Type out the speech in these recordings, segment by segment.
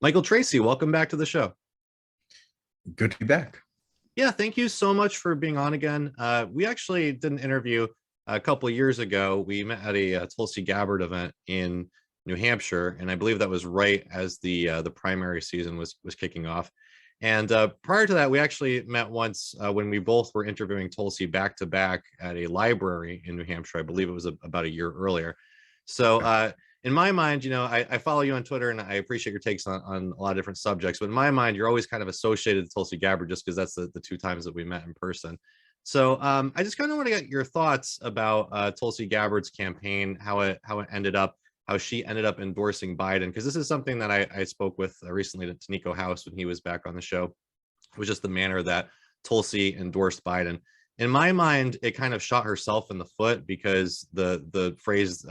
Michael Tracey, welcome back to the show. Good to be back. Yeah, thank you so much for being on again. We actually did an interview a couple of years ago. We met at a Tulsi Gabbard event in New Hampshire, and I believe that was right as the primary season was kicking off. And prior to that, we actually met once when we both were interviewing Tulsi back to back at a library in New Hampshire. I believe it was about a year earlier. So in my mind, I follow you on Twitter and I appreciate your takes on a lot of different subjects. But in my mind, you're always kind of associated with Tulsi Gabbard just because that's the two times that we met in person. So I just kind of want to get your thoughts about Tulsi Gabbard's campaign, how it ended up, how she ended up endorsing Biden, because this is something that I spoke with recently to Nico House when he was back on the show. It was just the manner that Tulsi endorsed Biden. In my mind, it kind of shot herself in the foot because the phrase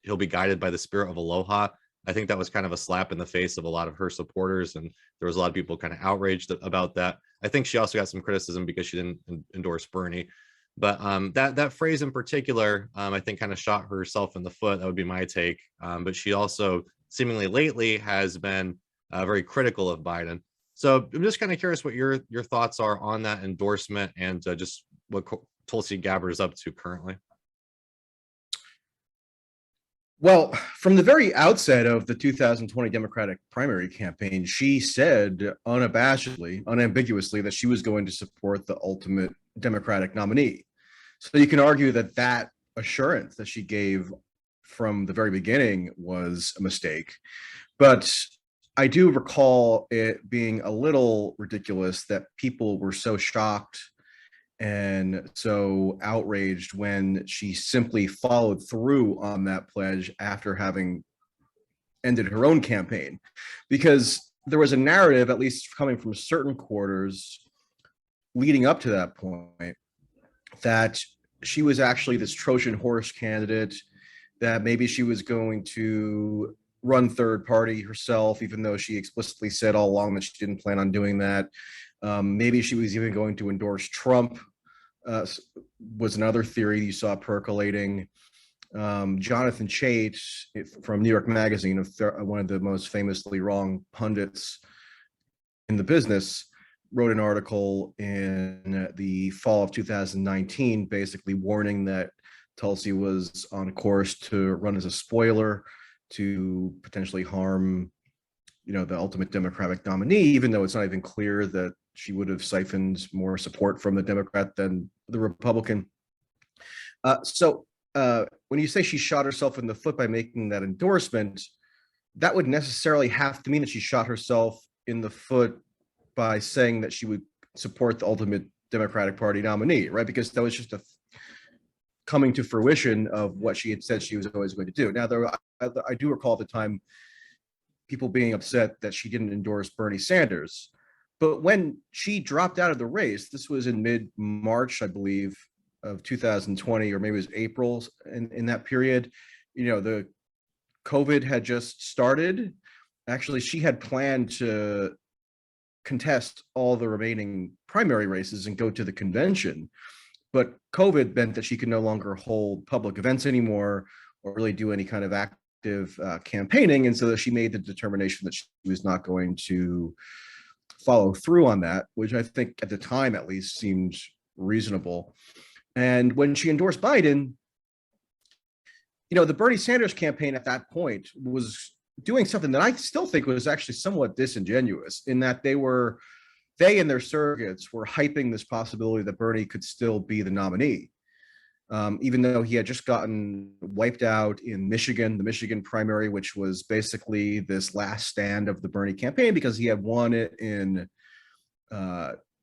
he'll be guided by the spirit of aloha, I think that was kind of a slap in the face of a lot of her supporters, and there was a lot of people kind of outraged about that. I think she also got some criticism because she didn't endorse Bernie, but that phrase in particular, I think kind of shot herself in the foot. That would be my take. But she also seemingly lately has been very critical of Biden. So I'm just kind of curious what your thoughts are on that endorsement and just what Tulsi Gabbard is up to currently. Well, from the very outset of the 2020 Democratic primary campaign, she said unabashedly, unambiguously that she was going to support the ultimate Democratic nominee. So you can argue that that assurance that she gave from the very beginning was a mistake. But I do recall it being a little ridiculous that people were so shocked and so outraged when she simply followed through on that pledge after having ended her own campaign, because there was a narrative, at least coming from certain quarters leading up to that point, that she was actually this Trojan horse candidate, that maybe she was going to run third party herself, even though she explicitly said all along that she didn't plan on doing that. Maybe she was even going to endorse Trump, was another theory you saw percolating. Jonathan Chait from New York Magazine, one of the most famously wrong pundits in the business, wrote an article in the fall of 2019, basically warning that Tulsi was on course to run as a spoiler to potentially harm, the ultimate Democratic nominee, even though it's not even clear that she would have siphoned more support from the Democrat than the Republican. So when you say she shot herself in the foot by making that endorsement, that would necessarily have to mean that she shot herself in the foot by saying that she would support the ultimate Democratic Party nominee, right? Because that was just a coming to fruition of what she had said she was always going to do. Now, I do recall at the time people being upset that she didn't endorse Bernie Sanders. But when she dropped out of the race, this was in mid-March, I believe, of 2020, or maybe it was April in that period, the COVID had just started. Actually, she had planned to contest all the remaining primary races and go to the convention. But COVID meant that she could no longer hold public events anymore or really do any kind of active campaigning. And so that she made the determination that she was not going to follow through on that, which I think at the time at least seemed reasonable. And when she endorsed Biden, the Bernie Sanders campaign at that point was doing something that I still think was actually somewhat disingenuous, in that they and their surrogates were hyping this possibility that Bernie could still be the nominee, even though he had just gotten wiped out in Michigan, the Michigan primary, which was basically this last stand of the Bernie campaign, because he had won it in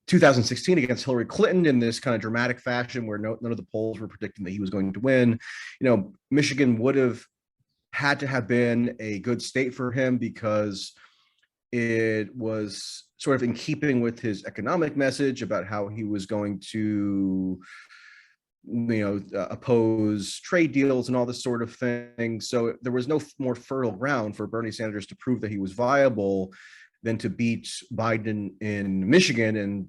2016 against Hillary Clinton in this kind of dramatic fashion where none of the polls were predicting that he was going to win. Michigan would have had to have been a good state for him because it was sort of in keeping with his economic message about how he was going to oppose trade deals and all this sort of thing. So there was no more fertile ground for Bernie Sanders to prove that he was viable than to beat Biden in Michigan, and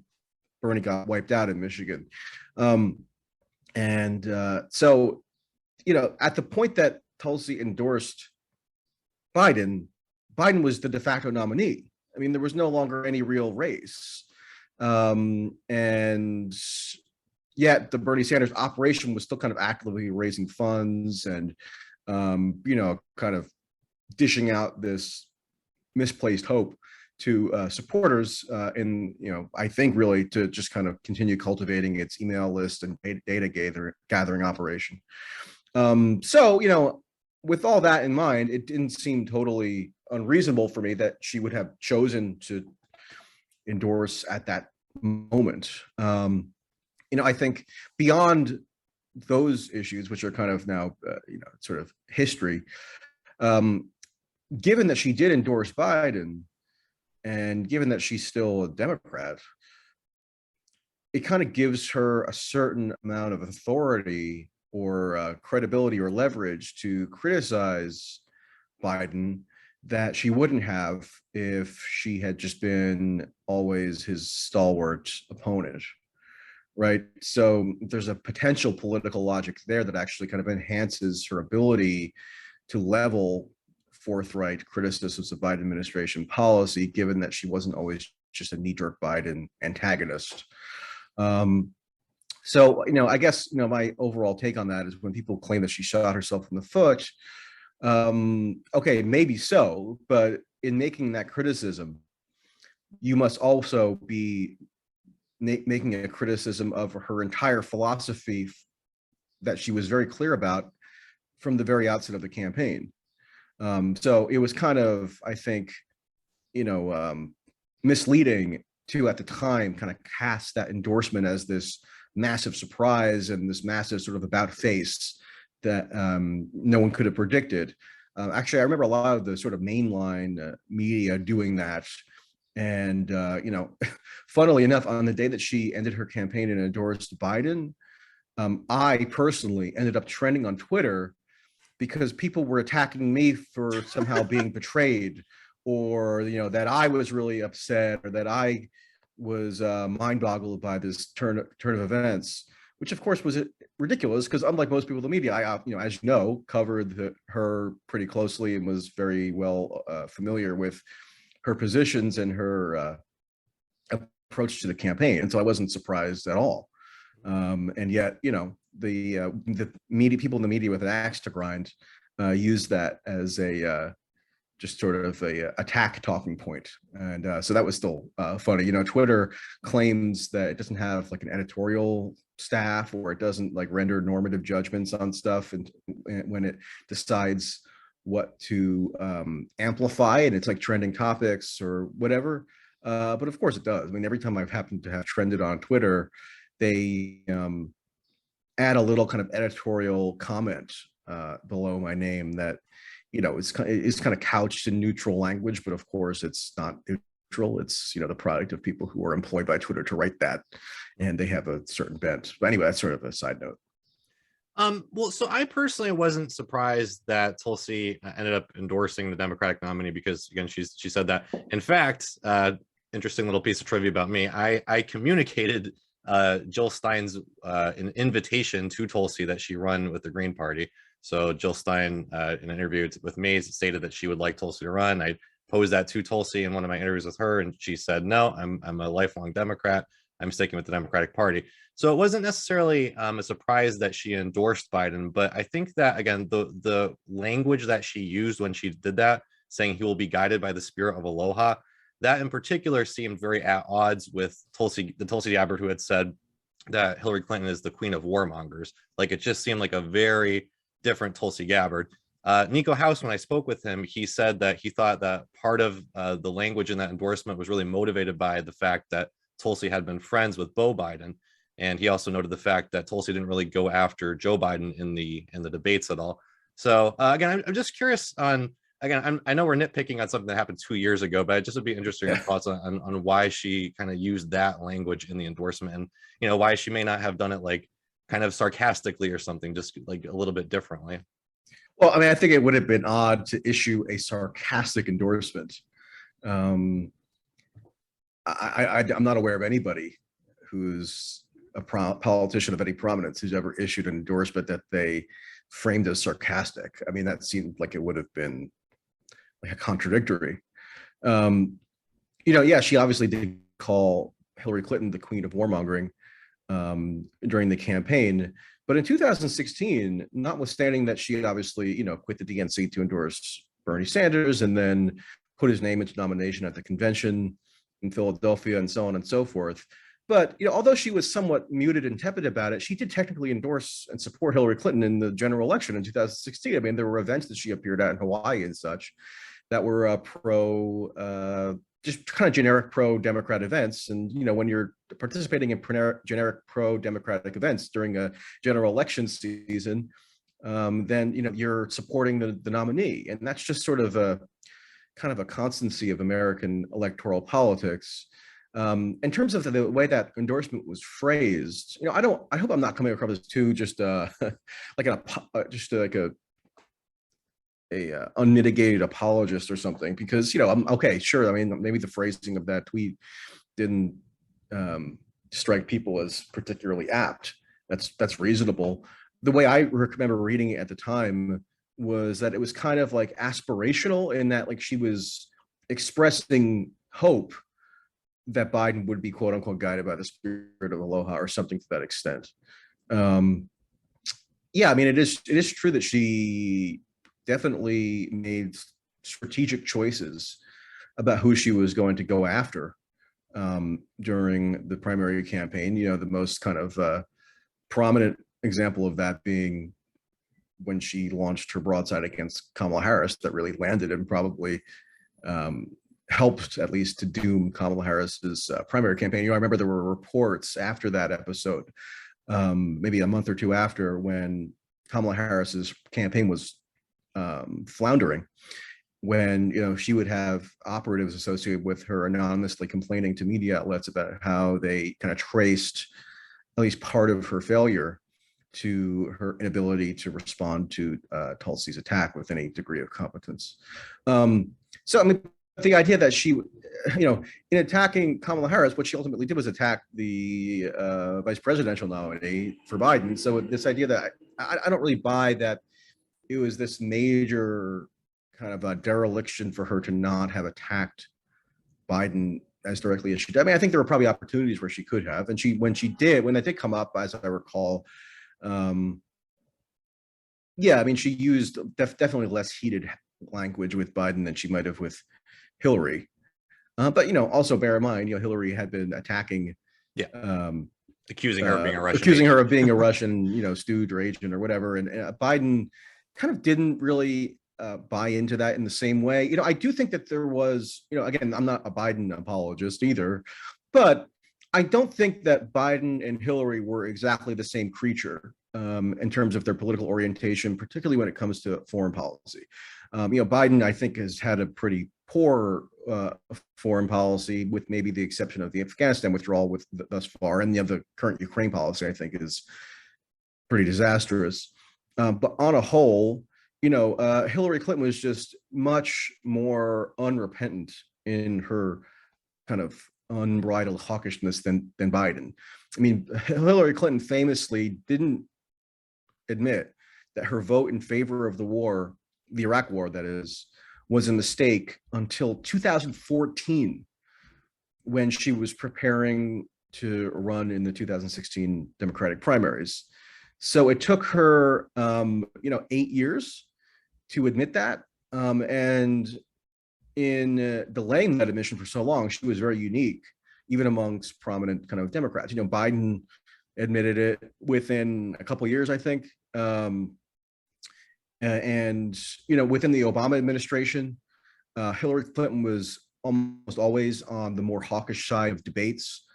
Bernie got wiped out in Michigan. So at the point that Tulsi endorsed Biden, Biden was the de facto nominee. I mean, there was no longer any real race. And yet the Bernie Sanders operation was still kind of actively raising funds and, kind of dishing out this misplaced hope to supporters I think really to just kind of continue cultivating its email list and data gathering operation. With all that in mind, it didn't seem totally unreasonable for me that she would have chosen to endorse at that moment. I think beyond those issues, which are kind of now, sort of history, given that she did endorse Biden and given that she's still a Democrat, it kind of gives her a certain amount of authority or credibility or leverage to criticize Biden that she wouldn't have if she had just been always his stalwart opponent, right? So there's a potential political logic there that actually kind of enhances her ability to level forthright criticisms of Biden administration policy, given that she wasn't always just a knee-jerk Biden antagonist. I guess, my overall take on that is when people claim that she shot herself in the foot, okay, maybe so, but in making that criticism, you must also be making a criticism of her entire philosophy that she was very clear about from the very outset of the campaign. So it was kind of, I think, misleading to, at the time, kind of cast that endorsement as this massive surprise and this massive sort of about face that no one could have predicted. Actually, I remember a lot of the sort of mainline media doing that. And, funnily enough, on the day that she ended her campaign and endorsed Biden, I personally ended up trending on Twitter because people were attacking me for somehow being betrayed, or, that I was really upset, or that I was mind boggled by this turn of events, which of course was ridiculous because, unlike most people in the media, I, as you know, covered her pretty closely and was very well familiar with her positions and her approach to the campaign, and so I wasn't surprised at all. And yet, the media, people in the media with an axe to grind, used that as a just sort of a attack talking point. And so that was still funny. Twitter claims that it doesn't have like an editorial staff, or it doesn't like render normative judgments on stuff, and when it decides what to amplify, and it's like trending topics or whatever. But of course it does. I mean, every time I've happened to have trended on Twitter, they add a little kind of editorial comment below my name that, it's kind of couched in neutral language, but of course it's not neutral. It's, the product of people who are employed by Twitter to write that, and they have a certain bent. But anyway, that's sort of a side note. Well, so I personally wasn't surprised that Tulsi ended up endorsing the Democratic nominee because, again, she said that. In fact, interesting little piece of trivia about me. I communicated Jill Stein's an invitation to Tulsi that she run with the Green Party. So Jill Stein, in an interview with me, stated that she would like Tulsi to run. I posed that to Tulsi in one of my interviews with her, and she said, "No, I'm a lifelong Democrat. I'm sticking with the Democratic Party." So it wasn't necessarily a surprise that she endorsed Biden, but I think that, again, the language that she used when she did that, saying he will be guided by the spirit of aloha, that in particular seemed very at odds with Tulsi Gabbard, who had said that Hillary Clinton is the queen of warmongers. Like, it just seemed like a very different Tulsi Gabbard. Nico House, when I spoke with him, he said that he thought that part of the language in that endorsement was really motivated by the fact that Tulsi had been friends with Beau Biden. And he also noted the fact that Tulsi didn't really go after Joe Biden in the debates at all. So again, I'm just curious on, again, I know we're nitpicking on something that happened 2 years ago, but it just would be interesting your thoughts on why she kind of used that language in the endorsement, and why she may not have done it like kind of sarcastically or something, just like a little bit differently. Well, I mean, I think it would have been odd to issue a sarcastic endorsement. I'm not aware of anybody who's a politician of any prominence who's ever issued an endorsement that they framed as sarcastic. I mean, that seemed like it would have been contradictory. Yeah, she obviously did call Hillary Clinton the queen of warmongering during the campaign. But in 2016, notwithstanding that she had obviously, quit the DNC to endorse Bernie Sanders and then put his name into nomination at the convention in Philadelphia and so on and so forth. But, although she was somewhat muted and tepid about it, she did technically endorse and support Hillary Clinton in the general election in 2016. I mean, there were events that she appeared at in Hawaii and such that were just kind of generic pro-Democrat events. And, when you're participating in generic pro-Democratic events during a general election season, then, you're supporting the nominee. And that's just sort of a kind of a constancy of American electoral politics. In terms of the way that endorsement was phrased, I hope I'm not coming across as too just like a unmitigated apologist or something, because I'm okay, sure. I mean, maybe the phrasing of that tweet didn't strike people as particularly apt. That's reasonable. The way I remember reading it at the time was that it was kind of like aspirational, in that like she was expressing hope that Biden would be quote unquote guided by the spirit of aloha or something to that extent. Yeah, I mean, it is true that she definitely made strategic choices about who she was going to go after during the primary campaign. The most kind of prominent example of that being when she launched her broadside against Kamala Harris that really landed and probably helped at least to doom Kamala Harris's primary campaign. I remember there were reports after that episode, maybe a month or two after, when Kamala Harris's campaign was floundering, when she would have operatives associated with her anonymously complaining to media outlets about how they kind of traced at least part of her failure to her inability to respond to Tulsi's attack with any degree of competence. So I mean, the idea that she, in attacking Kamala Harris, what she ultimately did was attack the vice presidential nominee for Biden. So this idea that I don't really buy that it was this major kind of a dereliction for her to not have attacked Biden as directly as she did. I mean, I think there were probably opportunities where she could have, and when that did come up, as I recall, yeah, I mean, she used definitely less heated language with Biden than she might have with Hillary. But also bear in mind, Hillary had been attacking, accusing her of being a Russian, stooge or agent or whatever, and Biden kind of didn't really buy into that in the same way. I do think that there was, again, I'm not a Biden apologist either, but I don't think that Biden and Hillary were exactly the same creature in terms of their political orientation, particularly when it comes to foreign policy. Biden, I think, has had a pretty poor foreign policy, with maybe the exception of the Afghanistan withdrawal thus far, and the current Ukraine policy, I think, is pretty disastrous. But on a whole, Hillary Clinton was just much more unrepentant in her kind of unbridled hawkishness than Biden. I mean, Hillary Clinton famously didn't admit that her vote in favor of the Iraq war, that is, was a mistake until 2014, when she was preparing to run in the 2016 Democratic primaries. So it took her, 8 years to admit that. And in delaying that admission for so long, she was very unique, even amongst prominent kind of Democrats. Biden admitted it within a couple of years, I think. And within the Obama administration, Hillary Clinton was almost always on the more hawkish side of debates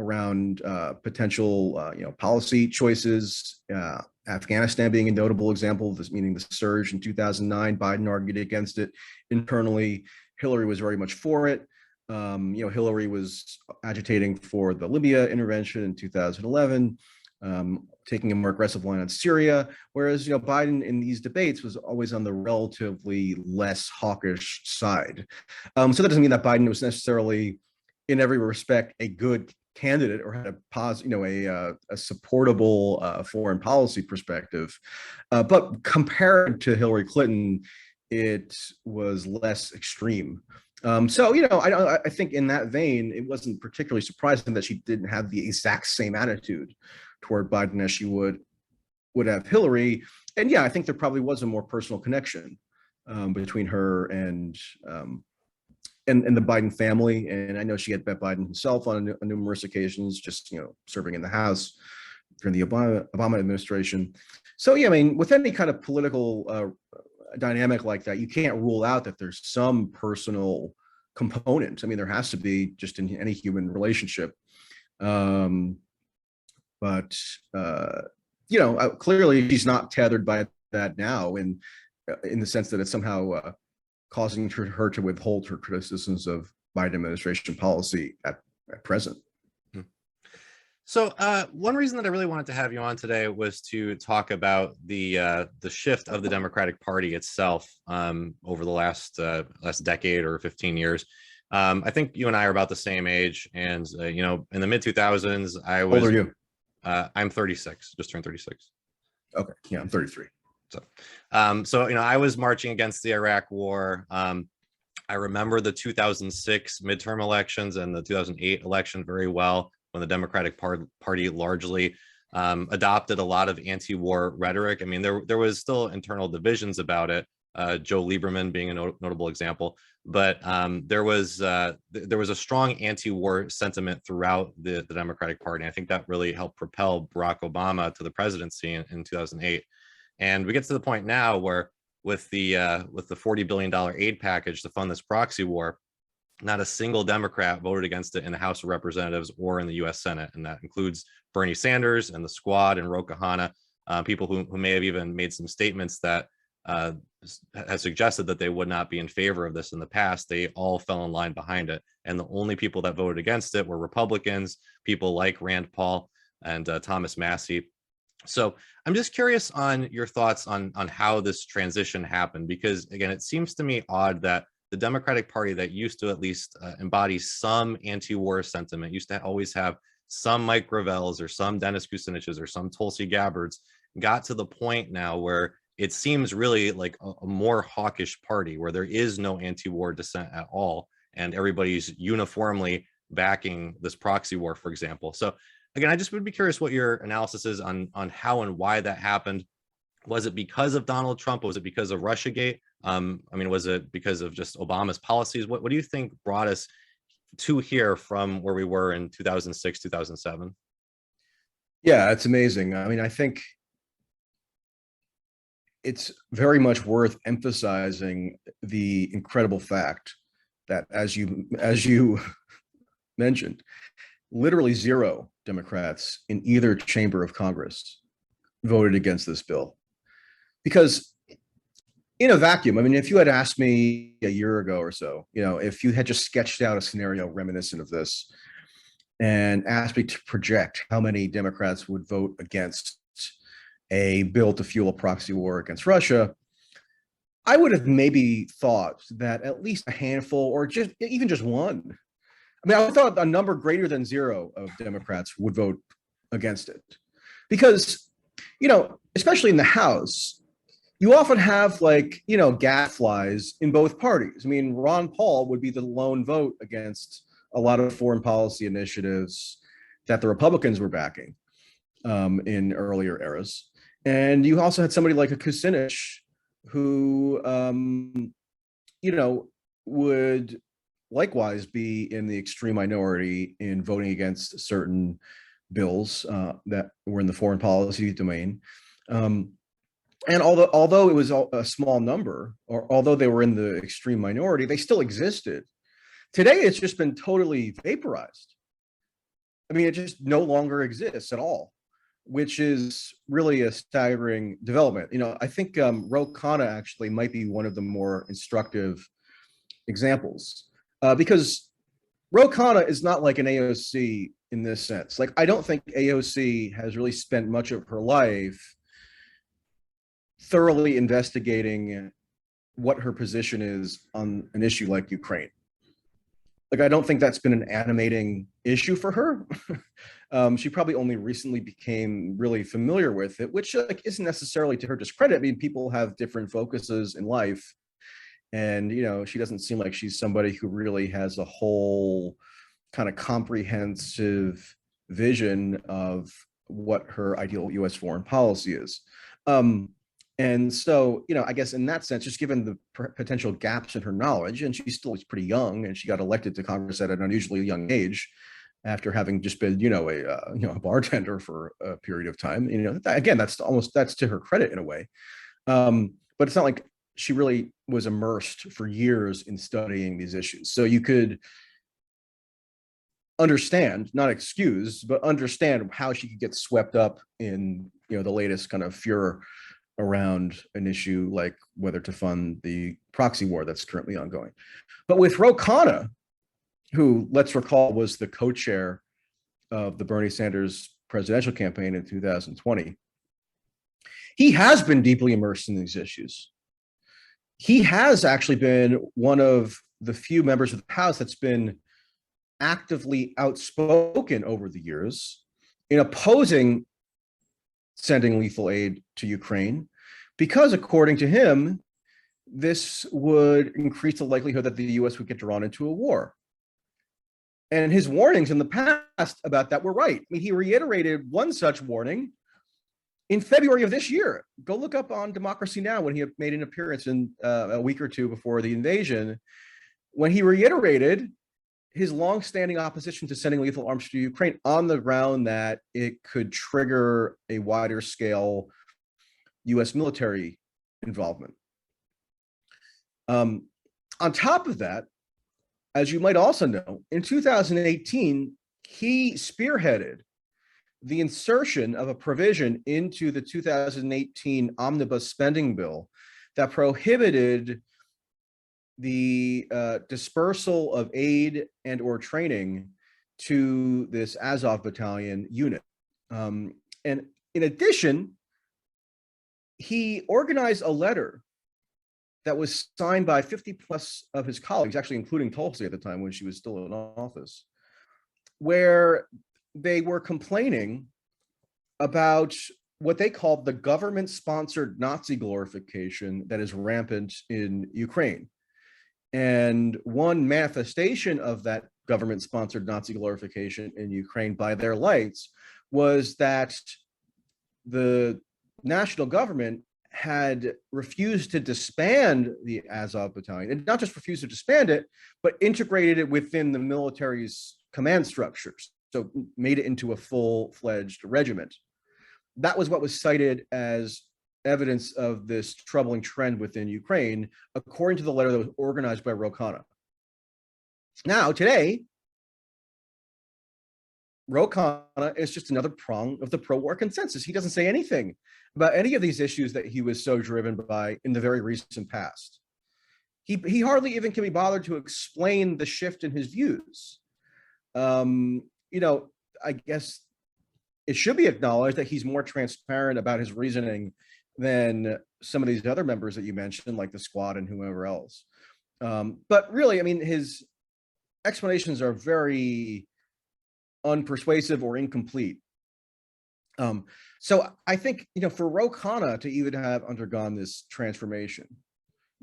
around potential, policy choices. Afghanistan being a notable example of this, meaning the surge in 2009. Biden argued against it internally. Hillary was very much for it. Hillary was agitating for the Libya intervention in 2011, taking a more aggressive line on Syria, whereas Biden in these debates was always on the relatively less hawkish side. So that doesn't mean that Biden was necessarily, in every respect, a good candidate or had a supportable foreign policy perspective. But compared to Hillary Clinton, it was less extreme. So, I think in that vein, it wasn't particularly surprising that she didn't have the exact same attitude toward Biden as she would have Hillary. And yeah, I think there probably was a more personal connection between her and the Biden family. And I know she had met Biden himself on numerous occasions, just, serving in the House during the Obama administration. So, yeah, I mean, with any kind of political dynamic like that, you can't rule out that there's some personal component. I mean, there has to be, just in any human relationship. But clearly she's not tethered by that now, in the sense that it's somehow causing her to withhold her criticisms of Biden administration policy at present. So one reason that I really wanted to have you on today was to talk about the shift of the Democratic Party itself over the last decade or 15 years. I think you and I are about the same age, and in the mid 2000s, I was. How old are you? I'm 36, just turned 36. Okay, yeah, I'm 33. So I was marching against the Iraq War. I remember the 2006 midterm elections and the 2008 election very well, when the Democratic Party largely adopted a lot of anti-war rhetoric. I mean, there was still internal divisions about it, Joe Lieberman being a notable example, but there was a strong anti-war sentiment throughout the Democratic Party. I think that really helped propel Barack Obama to the presidency in 2008. And we get to the point now where with the $40 billion aid package to fund this proxy war, not a single Democrat voted against it in the House of Representatives or in the U.S. Senate, and that includes Bernie Sanders and the Squad and Ro Khanna, people who may have even made some statements that has suggested that they would not be in favor of this in the past. They all fell in line behind it, and the only people that voted against it were Republicans, people like Rand Paul and Thomas Massie. So I'm just curious on your thoughts on how this transition happened, because again, it seems to me odd that the Democratic Party that used to at least embody some anti-war sentiment, used to always have some Mike Gravells or some Dennis Kuciniches or some Tulsi Gabbards, got to the point now where it seems really like a more hawkish party, where there is no anti-war dissent at all, and everybody's uniformly backing this proxy war, for example. So again, I just would be curious what your analysis is on how and why that happened. Was it because of Donald Trump? Was it because of Russiagate? I mean, was it because of just Obama's policies? What do you think brought us to here from where we were in 2006, 2007? Yeah, it's amazing. I mean, I think it's very much worth emphasizing the incredible fact that, as you mentioned, literally zero Democrats in either chamber of Congress voted against this bill. Because in a vacuum, I mean, if you had asked me a year ago or so, if you had just sketched out a scenario reminiscent of this and asked me to project how many Democrats would vote against a bill to fuel a proxy war against Russia, I would have maybe thought that at least a handful, or even just one. I mean, I thought a number greater than zero of Democrats would vote against it, because, especially in the House, you often have gadflies in both parties. I mean, Ron Paul would be the lone vote against a lot of foreign policy initiatives that the Republicans were backing in earlier eras. And you also had somebody like a Kucinich who, would likewise be in the extreme minority in voting against certain bills that were in the foreign policy domain. And although it was a small number, or although they were in the extreme minority, they still existed. Today, it's just been totally vaporized. I mean, it just no longer exists at all, which is really a staggering development. I think Ro Khanna actually might be one of the more instructive examples, because Ro Khanna is not like an AOC in this sense. Like, I don't think AOC has really spent much of her life thoroughly investigating what her position is on an issue like Ukraine. Like, I don't think that's been an animating issue for her. She probably only recently became really familiar with it, which isn't necessarily to her discredit. I mean, people have different focuses in life, And, she doesn't seem like she's somebody who really has a whole kind of comprehensive vision of what her ideal U.S. foreign policy is. And so, I guess in that sense, just given the potential gaps in her knowledge, and she's still pretty young, and she got elected to Congress at an unusually young age, after having just been, a bartender for a period of time. Again, that's to her credit in a way. But it's not like she really was immersed for years in studying these issues. So you could understand, not excuse, but understand how she could get swept up in, the latest kind of furor around an issue like whether to fund the proxy war that's currently ongoing. But with Ro Khanna, who, let's recall, was the co-chair of the Bernie Sanders presidential campaign in 2020, he has been deeply immersed in these issues. He has actually been one of the few members of the House that's been actively outspoken over the years in opposing sending lethal aid to Ukraine, because according to him, this would increase the likelihood that the US would get drawn into a war. And his warnings in the past about that were right. I mean, he reiterated one such warning in February of this year. Go look up on Democracy Now! When he made an appearance in a week or two before the invasion, when he reiterated his longstanding opposition to sending lethal arms to Ukraine on the ground that it could trigger a wider scale US military involvement. On top of that, as you might also know, in 2018, he spearheaded the insertion of a provision into the 2018 omnibus spending bill that prohibited the dispersal of aid and or training to this Azov battalion unit. And in addition, he organized a letter that was signed by 50 plus of his colleagues, actually including Tulsi at the time when she was still in office, where they were complaining about what they called the government-sponsored Nazi glorification that is rampant in Ukraine. And one manifestation of that government-sponsored Nazi glorification in Ukraine by their lights was that the national government had refused to disband the Azov battalion, and not just refused to disband it, but integrated it within the military's command structures. So made it into a full-fledged regiment. That was what was cited as evidence of this troubling trend within Ukraine, according to the letter that was organized by Ro Khanna. Now, today, Ro Khanna is just another prong of the pro-war consensus. He doesn't say anything about any of these issues that he was so driven by in the very recent past. He hardly even can be bothered to explain the shift in his views. I guess it should be acknowledged that he's more transparent about his reasoning than some of these other members that you mentioned, like the Squad and whoever else. But really, I mean, his explanations are very unpersuasive or incomplete. So I think, for Ro Khanna to even have undergone this transformation,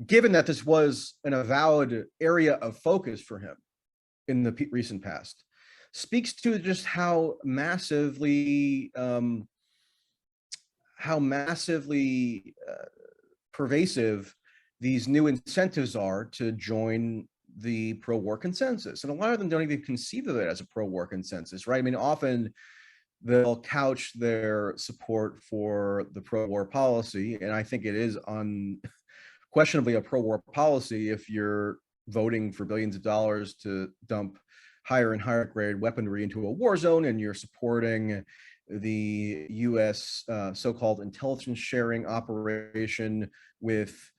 given that this was an avowed area of focus for him in the recent past, speaks to just how massively pervasive these new incentives are to join the pro-war consensus. And a lot of them don't even conceive of it as a pro-war consensus, right? I mean, often they'll couch their support for the pro-war policy, and I think it is unquestionably a pro-war policy if you're voting for billions of dollars to dump higher and higher grade weaponry into a war zone, and you're supporting the US so-called intelligence sharing operation with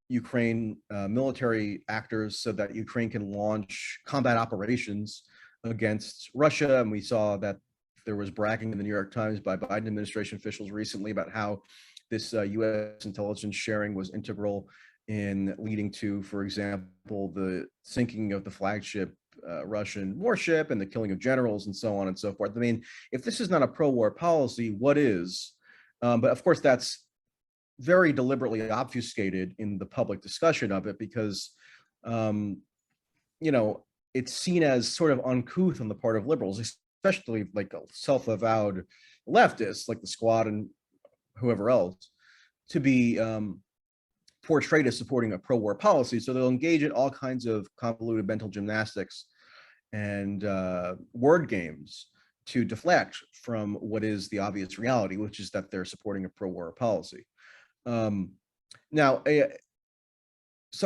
Ukraine military actors so that Ukraine can launch combat operations against Russia. And we saw that there was bragging in the New York Times by Biden administration officials recently about how this US intelligence sharing was integral in leading to, for example, the sinking of the flagship Russian warship and the killing of generals and so on and so forth. I mean, if this is not a pro-war policy, what is? But of course, that's very deliberately obfuscated in the public discussion of it because, it's seen as sort of uncouth on the part of liberals, especially like self-avowed leftists like the Squad and whoever else, to be portrayed as supporting a pro-war policy. So they'll engage in all kinds of convoluted mental gymnastics and word games to deflect from what is the obvious reality, which is that they're supporting a pro-war policy. So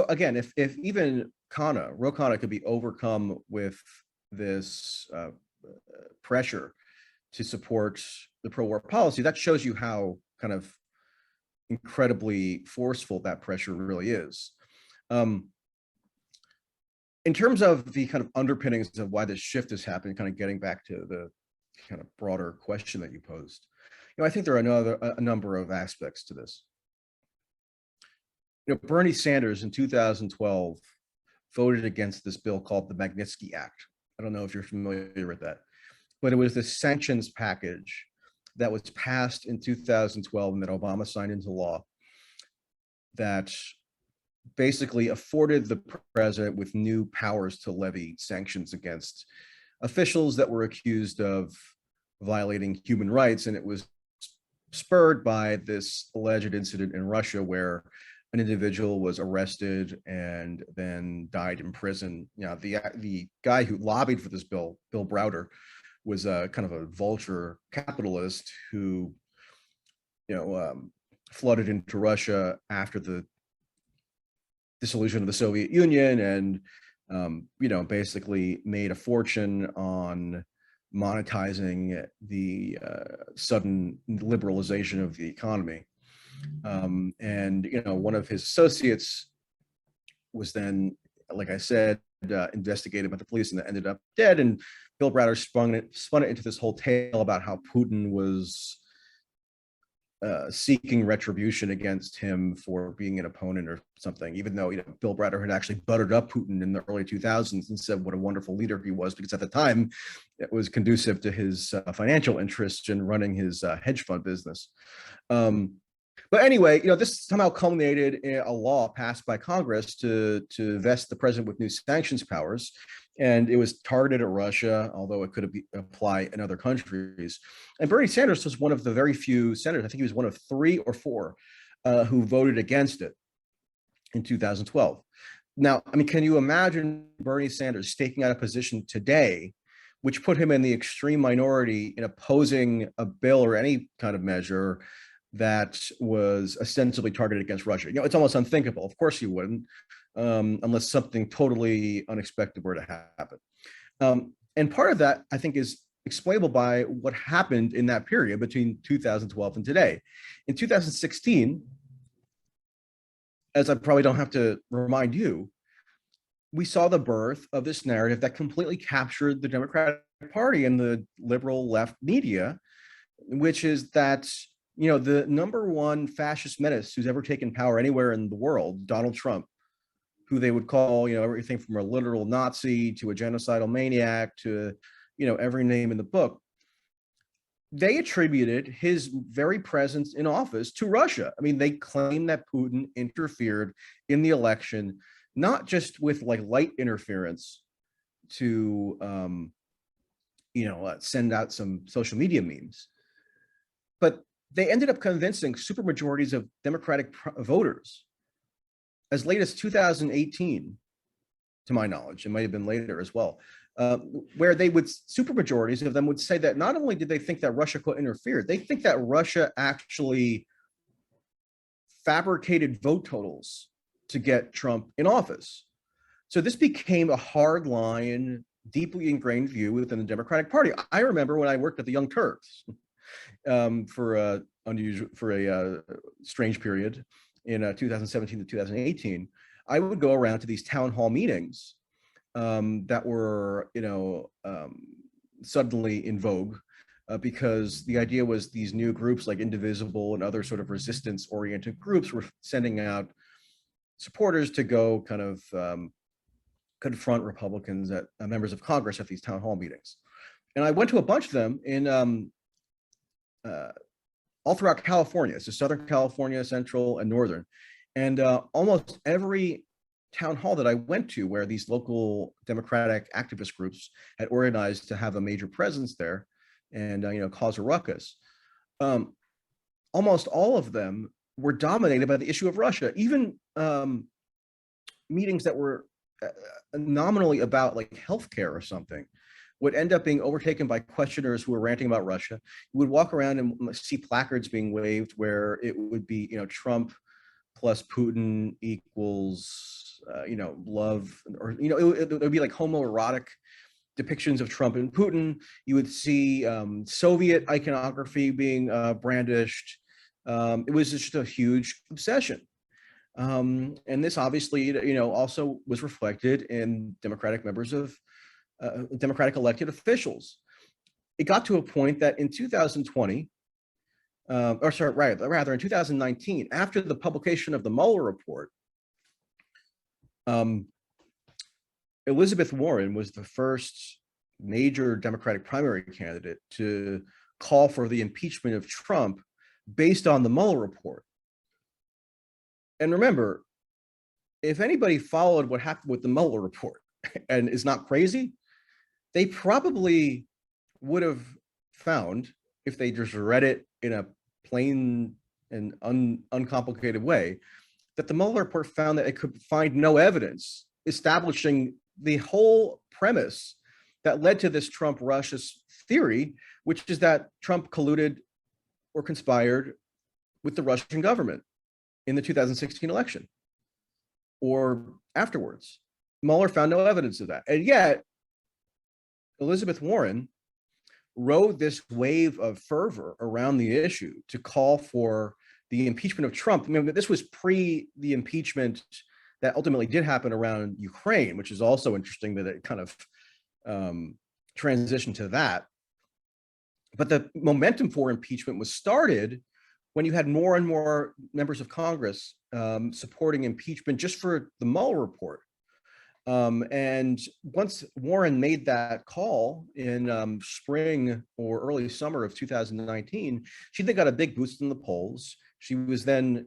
again, if even Ro Khanna could be overcome with this pressure to support the pro-war policy, that shows you how kind of incredibly forceful that pressure really is. In terms of the kind of underpinnings of why this shift is happening, kind of getting back to the kind of broader question that you posed, I think there are a number of aspects to this. Bernie Sanders in 2012 voted against this bill called the Magnitsky Act. I don't know if you're familiar with that, but it was the sanctions package that was passed in 2012 and that Obama signed into law that basically afforded the president with new powers to levy sanctions against officials that were accused of violating human rights. And it was spurred by this alleged incident in Russia where an individual was arrested and then died in prison. The guy who lobbied for this bill, Bill Browder, was a kind of a vulture capitalist who, flooded into Russia after the dissolution of the Soviet Union and, basically made a fortune on monetizing the sudden liberalization of the economy. And one of his associates was then, like I said, investigated by the police and ended up dead. And Bill Browder spun it into this whole tale about how Putin was seeking retribution against him for being an opponent or something, even though Bill Browder had actually buttered up Putin in the early 2000s and said what a wonderful leader he was, because at the time it was conducive to his financial interests in running his hedge fund business. But anyway, this somehow culminated in a law passed by Congress to vest the president with new sanctions powers. And it was targeted at Russia, although it could apply in other countries. And Bernie Sanders was one of the very few senators, I think he was one of 3 or 4, who voted against it in 2012. Now, can you imagine Bernie Sanders staking out a position today, which put him in the extreme minority in opposing a bill or any kind of measure that was ostensibly targeted against Russia? It's almost unthinkable. Of course you wouldn't, unless something totally unexpected were to happen. And part of that, I think, is explainable by what happened in that period between 2012 and today. In 2016, as I probably don't have to remind you, we saw the birth of this narrative that completely captured the Democratic Party and the liberal left media, which is that the number one fascist menace who's ever taken power anywhere in the world, Donald Trump, who they would call, everything from a literal Nazi to a genocidal maniac to, every name in the book, they attributed his very presence in office to Russia. They claim that Putin interfered in the election, not just with light interference to, send out some social media memes, but they ended up convincing supermajorities of Democratic voters as late as 2018, to my knowledge. It might have been later as well, where supermajorities of them would say that not only did they think that Russia could interfere, they think that Russia actually fabricated vote totals to get Trump in office. So this became a hardline, deeply ingrained view within the Democratic Party. I remember when I worked at the Young Turks, for a strange period in 2017 to 2018, I would go around to these town hall meetings that were, suddenly in vogue because the idea was these new groups like Indivisible and other sort of resistance-oriented groups were sending out supporters to go kind of confront Republicans, members of Congress at these town hall meetings. And I went to a bunch of them in all throughout California. So Southern California, Central, and Northern. And almost every town hall that I went to where these local Democratic activist groups had organized to have a major presence there and, cause a ruckus, almost all of them were dominated by the issue of Russia. Even meetings that were nominally about like healthcare or something would end up being overtaken by questioners who were ranting about Russia. You would walk around and see placards being waved where it would be, Trump plus Putin equals, love, or, it would be like homoerotic depictions of Trump and Putin. You would see Soviet iconography being brandished. It was just a huge obsession. And this obviously, also was reflected in Democratic members of Democratic elected officials. It got to a point that in 2020, rather in 2019, after the publication of the Mueller report, Elizabeth Warren was the first major Democratic primary candidate to call for the impeachment of Trump based on the Mueller report. And remember, if anybody followed what happened with the Mueller report and is not crazy, they probably would have found, if they just read it in a plain and uncomplicated way, that the Mueller report found that it could find no evidence establishing the whole premise that led to this Trump-Russia theory, which is that Trump colluded or conspired with the Russian government in the 2016 election or afterwards. Mueller found no evidence of that. And yet, Elizabeth Warren rode this wave of fervor around the issue to call for the impeachment of Trump. I mean, this was pre the impeachment that ultimately did happen around Ukraine, which is also interesting that it kind of transitioned to that. But the momentum for impeachment was started when you had more and more members of Congress supporting impeachment just for the Mueller report. And once Warren made that call in spring or early summer of 2019, she then got a big boost in the polls. She was then,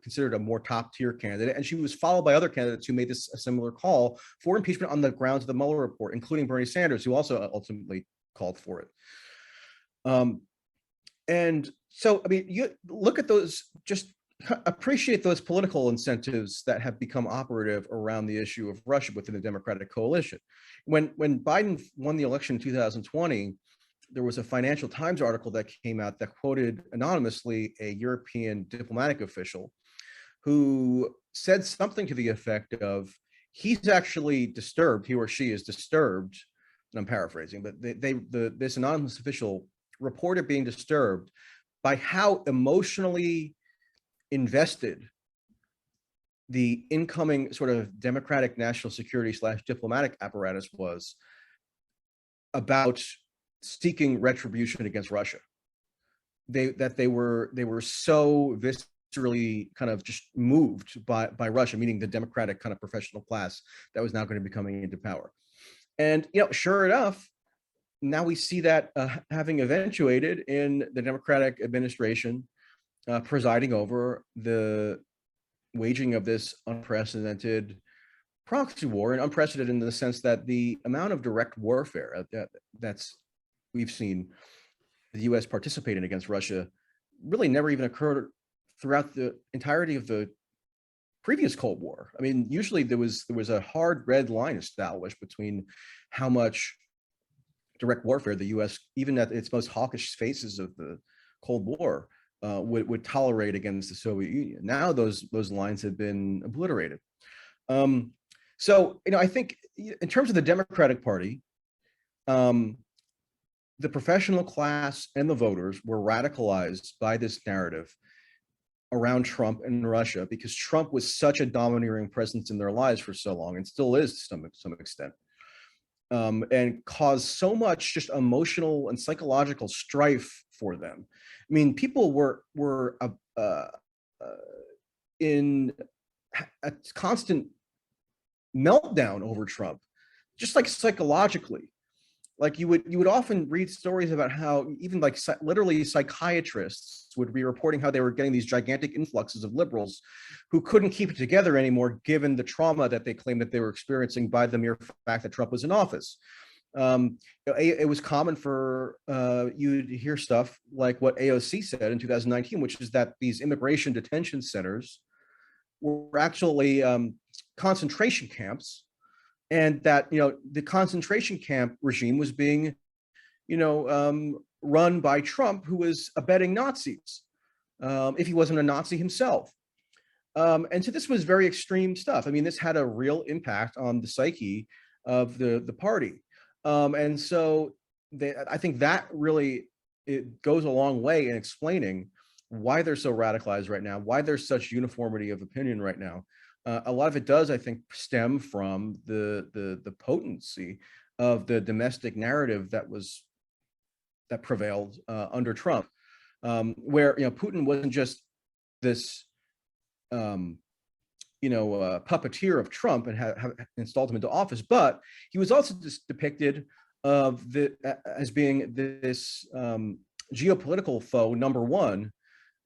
considered a more top tier candidate, and she was followed by other candidates who made this a similar call for impeachment on the grounds of the Mueller report, including Bernie Sanders, who also ultimately called for it. And so, I mean, you look at those, just appreciate those political incentives that have become operative around the issue of Russia within the Democratic coalition. When Biden won the election in 2020, there was a Financial Times article that came out that quoted anonymously a European diplomatic official who said something to the effect of, he's actually disturbed, he or she is disturbed, and I'm paraphrasing, but this anonymous official reported being disturbed by how emotionally invested the incoming sort of Democratic national security / diplomatic apparatus was about seeking retribution against Russia. They were so viscerally kind of just moved by Russia, meaning the Democratic kind of professional class that was now going to be coming into power. And sure enough, now we see that having eventuated in the Democratic administration presiding over the waging of this unprecedented proxy war, and unprecedented in the sense that the amount of direct warfare that's we've seen the U.S. participating against Russia really never even occurred throughout the entirety of the previous Cold War. I mean, usually there was a hard red line established between how much direct warfare the U.S., even at its most hawkish phases of the Cold War, would tolerate against the Soviet Union. Now those lines have been obliterated. So I think in terms of the Democratic Party, the professional class and the voters were radicalized by this narrative around Trump and Russia because Trump was such a domineering presence in their lives for so long, and still is to some extent, and caused so much just emotional and psychological strife for them. I mean, people were in a constant meltdown over Trump, just like psychologically. like you would often read stories about how even like literally psychiatrists would be reporting how they were getting these gigantic influxes of liberals who couldn't keep it together anymore, given the trauma that they claimed that they were experiencing by the mere fact that Trump was in office. It was common for you to hear stuff like what AOC said in 2019, which is that these immigration detention centers were actually concentration camps, and that the concentration camp regime was being run by Trump, who was abetting Nazis if he wasn't a Nazi himself. And so this was very extreme stuff. I mean, this had a real impact on the psyche of the party. And so I think that really, it goes a long way in explaining why they're so radicalized right now, why there's such uniformity of opinion right now. A lot of it does, I think, stem from the potency of the domestic narrative that prevailed under Trump, where Putin wasn't just this puppeteer of Trump and have installed him into office, but he was also just depicted as being this geopolitical foe number one,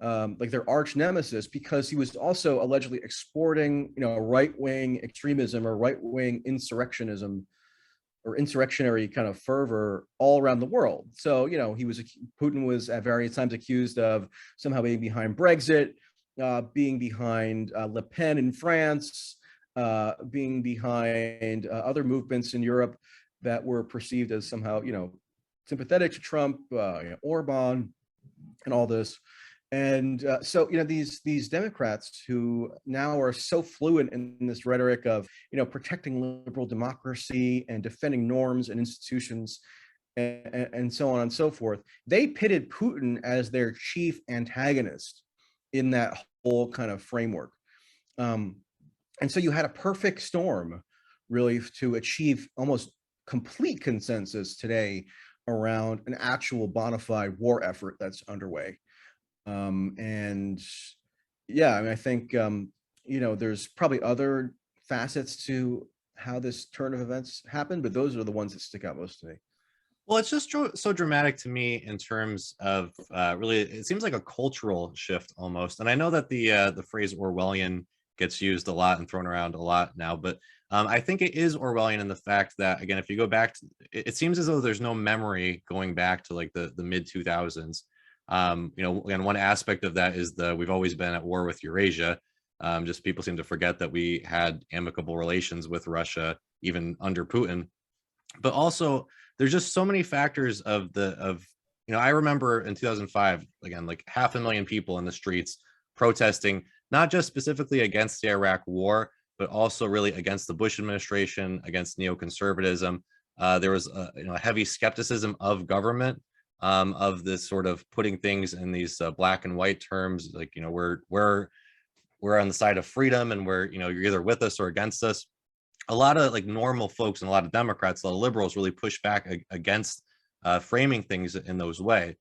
like their arch nemesis, because he was also allegedly exporting right-wing extremism or right-wing insurrectionism or insurrectionary kind of fervor all around the world. So Putin was at various times accused of somehow being behind Brexit, being behind Le Pen in France, being behind other movements in Europe that were perceived as somehow, sympathetic to Trump, Orban, and all this. And so, these Democrats who now are so fluent in this rhetoric of, protecting liberal democracy and defending norms and institutions and so on and so forth, they pitted Putin as their chief antagonist in that whole kind of framework. And so you had a perfect storm really to achieve almost complete consensus today around an actual bona fide war effort that's underway. And yeah, I mean, I think, there's probably other facets to how this turn of events happened, but those are the ones that stick out most to me. Well, it's just so dramatic to me in terms of really, it seems like a cultural shift almost. And I know that the phrase Orwellian gets used a lot and thrown around a lot now, but I think it is Orwellian in the fact that, again, if you go back to, it seems as though there's no memory going back to like the mid 2000s. Again, one aspect of that is we've always been at war with Eurasia. Just people seem to forget that we had amicable relations with Russia even under Putin. But also, there's just so many factors I remember in 2005, again, like 500,000 people in the streets protesting, not just specifically against the Iraq war, but also really against the Bush administration, against neoconservatism. There was a heavy skepticism of government, of this sort of putting things in these black and white terms, like, we're on the side of freedom and you're either with us or against us. A lot of like normal folks and a lot of Democrats, a lot of liberals really push back against framing things in those ways.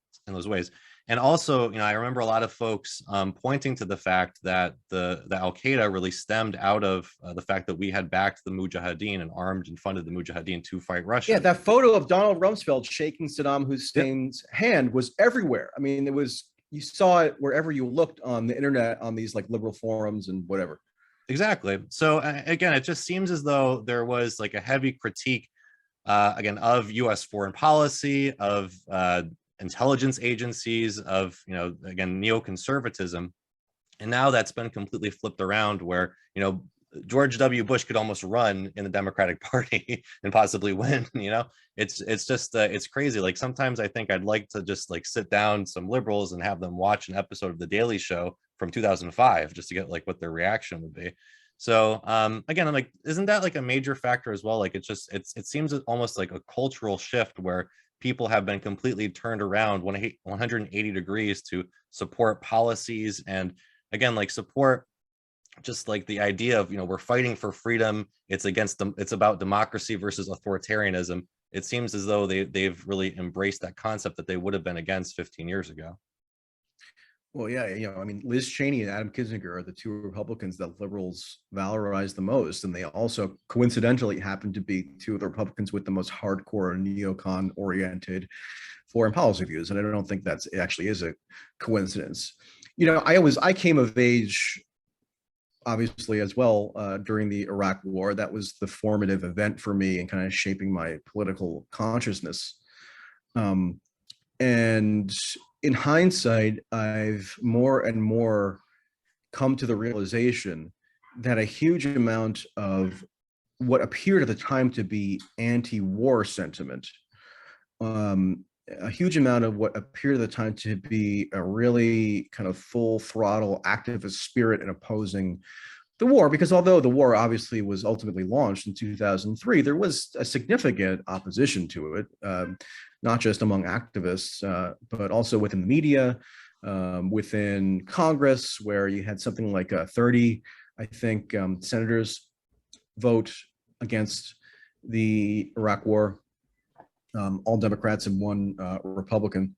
And also, I remember a lot of folks pointing to the fact that the Al-Qaeda really stemmed out of the fact that we had backed the Mujahideen and armed and funded the Mujahideen to fight Russia. Yeah, that photo of Donald Rumsfeld shaking Saddam Hussein's hand was everywhere. I mean, you saw it wherever you looked on the internet, on these like liberal forums and whatever. Exactly. So again, it just seems as though there was like a heavy critique, again, of U.S. foreign policy, of intelligence agencies, of, again, neoconservatism. And now that's been completely flipped around where, George W. Bush could almost run in the Democratic Party and possibly win. It's just it's crazy. Like sometimes I think I'd like to just like sit down some liberals and have them watch an episode of The Daily Show from 2005 just to get like what their reaction would be. So again, I'm like, isn't that like a major factor as well? Like it seems almost like a cultural shift where people have been completely turned around 180 degrees to support policies and, again, like support just like the idea of, we're fighting for freedom. It's about democracy versus authoritarianism. It seems as though they've really embraced that concept that they would have been against 15 years ago. Well, yeah, I mean, Liz Cheney and Adam Kinzinger are the two Republicans that liberals valorize the most, and they also coincidentally happen to be two of the Republicans with the most hardcore neocon-oriented foreign policy views. And I don't think that's it actually is a coincidence. I came of age, obviously, as well, during the Iraq War. That was the formative event for me in kind of shaping my political consciousness. And in hindsight, I've more and more come to the realization that a huge amount of what appeared at the time to be anti-war sentiment, a huge amount of what appeared at the time to be a really kind of full throttle activist spirit in opposing the war, because although the war obviously was ultimately launched in 2003, there was a significant opposition to it, not just among activists, but also within the media, within Congress, where you had something like 30, I think, senators vote against the Iraq war, all Democrats and one Republican.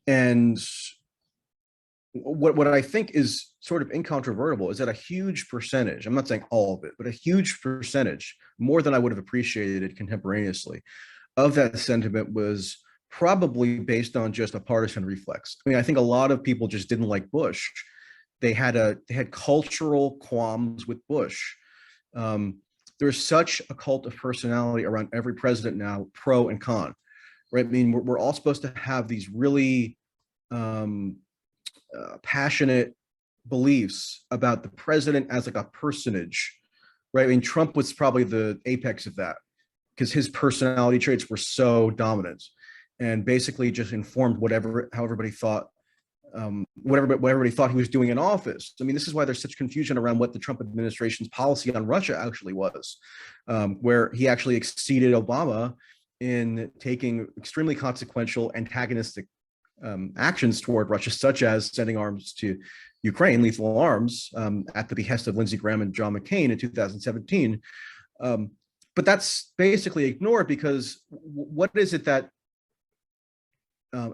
And what I think is sort of incontrovertible is that a huge percentage, I'm not saying all of it, but a huge percentage, more than I would have appreciated contemporaneously, of that sentiment was probably based on just a partisan reflex. I mean, I think a lot of people just didn't like Bush. They had cultural qualms with Bush. There's such a cult of personality around every president now, pro and con, right? I mean, we're all supposed to have these really passionate beliefs about the president as like a personage, right? I mean, Trump was probably the apex of that because his personality traits were so dominant and basically just informed how everybody thought, what everybody thought he was doing in office. I mean, this is why there's such confusion around what the Trump administration's policy on Russia actually was, where he actually exceeded Obama in taking extremely consequential antagonistic actions toward Russia, such as sending arms to Ukraine, lethal arms, at the behest of Lindsey Graham and John McCain in 2017. But that's basically ignored because what is it that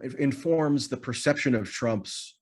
it informs the perception of Trump's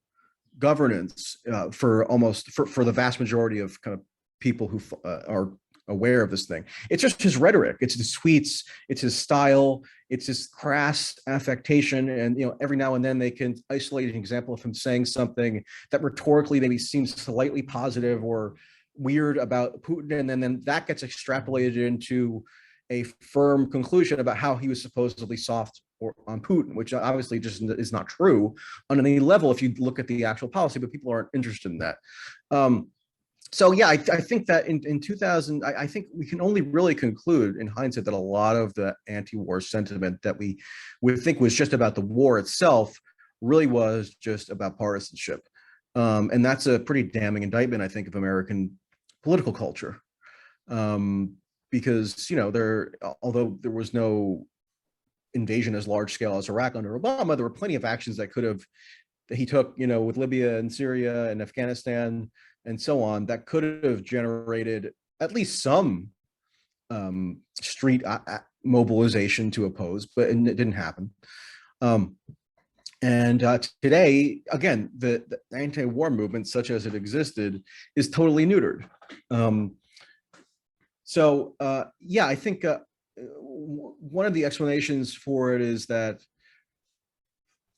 governance for the vast majority of kind of people who are aware of this thing? It's just his rhetoric, it's his tweets, it's his style, it's his crass affectation. And every now and then they can isolate an example of him saying something that rhetorically maybe seems slightly positive or weird about Putin, and then that gets extrapolated into a firm conclusion about how he was supposedly soft on Putin, which obviously just is not true on any level if you look at the actual policy, but people aren't interested in that. So yeah, I think that in 2000, I think we can only really conclude in hindsight that a lot of the anti-war sentiment that we would think was just about the war itself really was just about partisanship. And that's a pretty damning indictment, I think, of American political culture. Because, although there was no invasion as large scale as Iraq under Obama, there were plenty of actions that he took, with Libya and Syria and Afghanistan and so on, that could have generated at least some street mobilization to oppose, but it didn't happen. And today, again, the anti-war movement, such as it existed, is totally neutered. Yeah, I think one of the explanations for it is that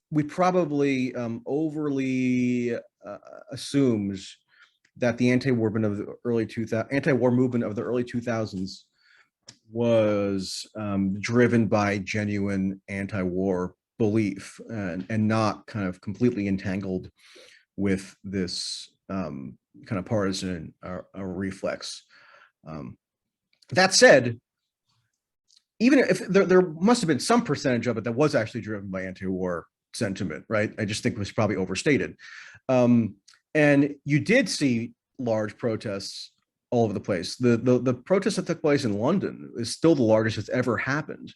we probably overly assumed that the anti-war movement of the early 2000s was driven by genuine anti-war belief and not kind of completely entangled with this kind of partisan reflex. That said, even if there must have been some percentage of it that was actually driven by anti-war sentiment, right? I just think it was probably overstated. And you did see large protests all over the place. The protest that took place in London is still the largest that's ever happened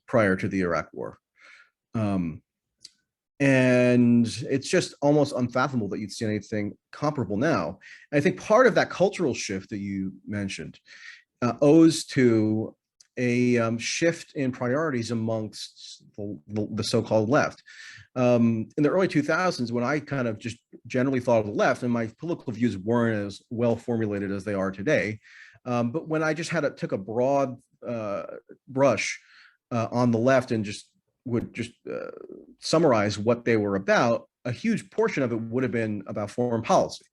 prior to the Iraq War. And it's just almost unfathomable that you'd see anything comparable now. And I think part of that cultural shift that you mentioned owes to shift in priorities amongst the so-called left. In the early 2000s, when I kind of just generally thought of the left, and my political views weren't as well formulated as they are today, but when I just took a broad brush on the left and would summarize what they were about, a huge portion of it would have been about foreign policy.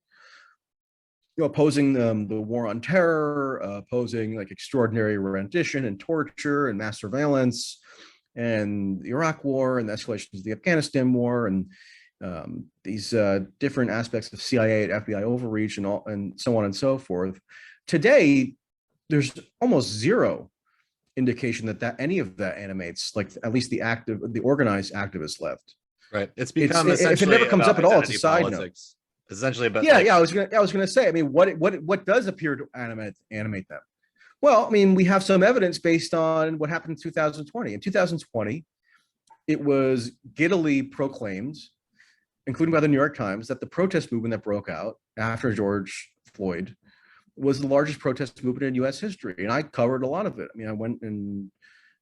Opposing the war on terror, opposing like extraordinary rendition and torture and mass surveillance, and the Iraq War and the escalations of the Afghanistan War, and these different aspects of CIA and FBI overreach and so on and so forth. Today, there's almost zero indication that any of that animates, like, at least the organized activist left. Right. It's become if it never comes up at all, it's a side note. Essentially, but yeah, I was gonna say. I mean, what does appear to animate them? Well, I mean, we have some evidence based on what happened in 2020. In 2020, it was giddily proclaimed, including by the New York Times, that the protest movement that broke out after George Floyd was the largest protest movement in U.S. history, and I covered a lot of it. I mean, I went and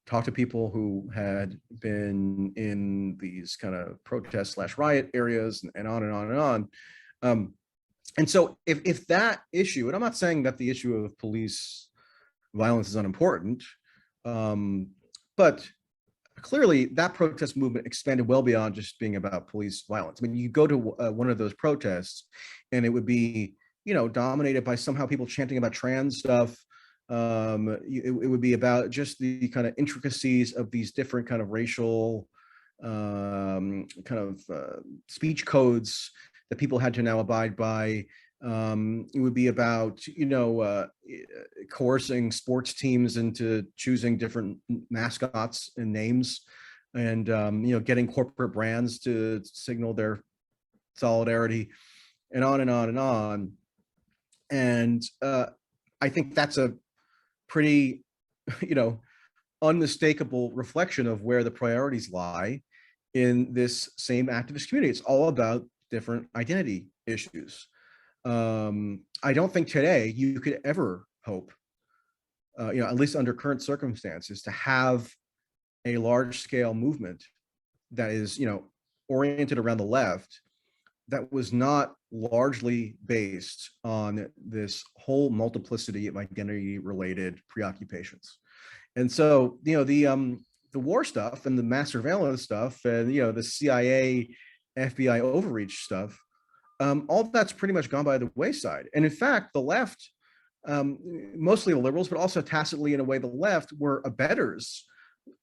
talked to people who had been in these kind of protest/riot areas, and on and on and on. And so if that issue, and I'm not saying that the issue of police violence is unimportant, but clearly that protest movement expanded well beyond just being about police violence. I mean, you go to one of those protests and it would be, dominated by somehow people chanting about trans stuff. It would be about just the kind of intricacies of these different kind of racial speech codes that people had to now abide by. It would be about, coercing sports teams into choosing different mascots and names, and, getting corporate brands to signal their solidarity, and on and on and on. And I think that's a pretty, unmistakable reflection of where the priorities lie in this same activist community. It's all about different identity issues. I don't think today you could ever hope, at least under current circumstances, to have a large-scale movement that is, oriented around the left, that was not largely based on this whole multiplicity of identity-related preoccupations. And so, the war stuff and the mass surveillance stuff and, the CIA, FBI overreach stuff, all that's pretty much gone by the wayside. And in fact, the left, mostly the liberals, but also tacitly in a way, the left were abettors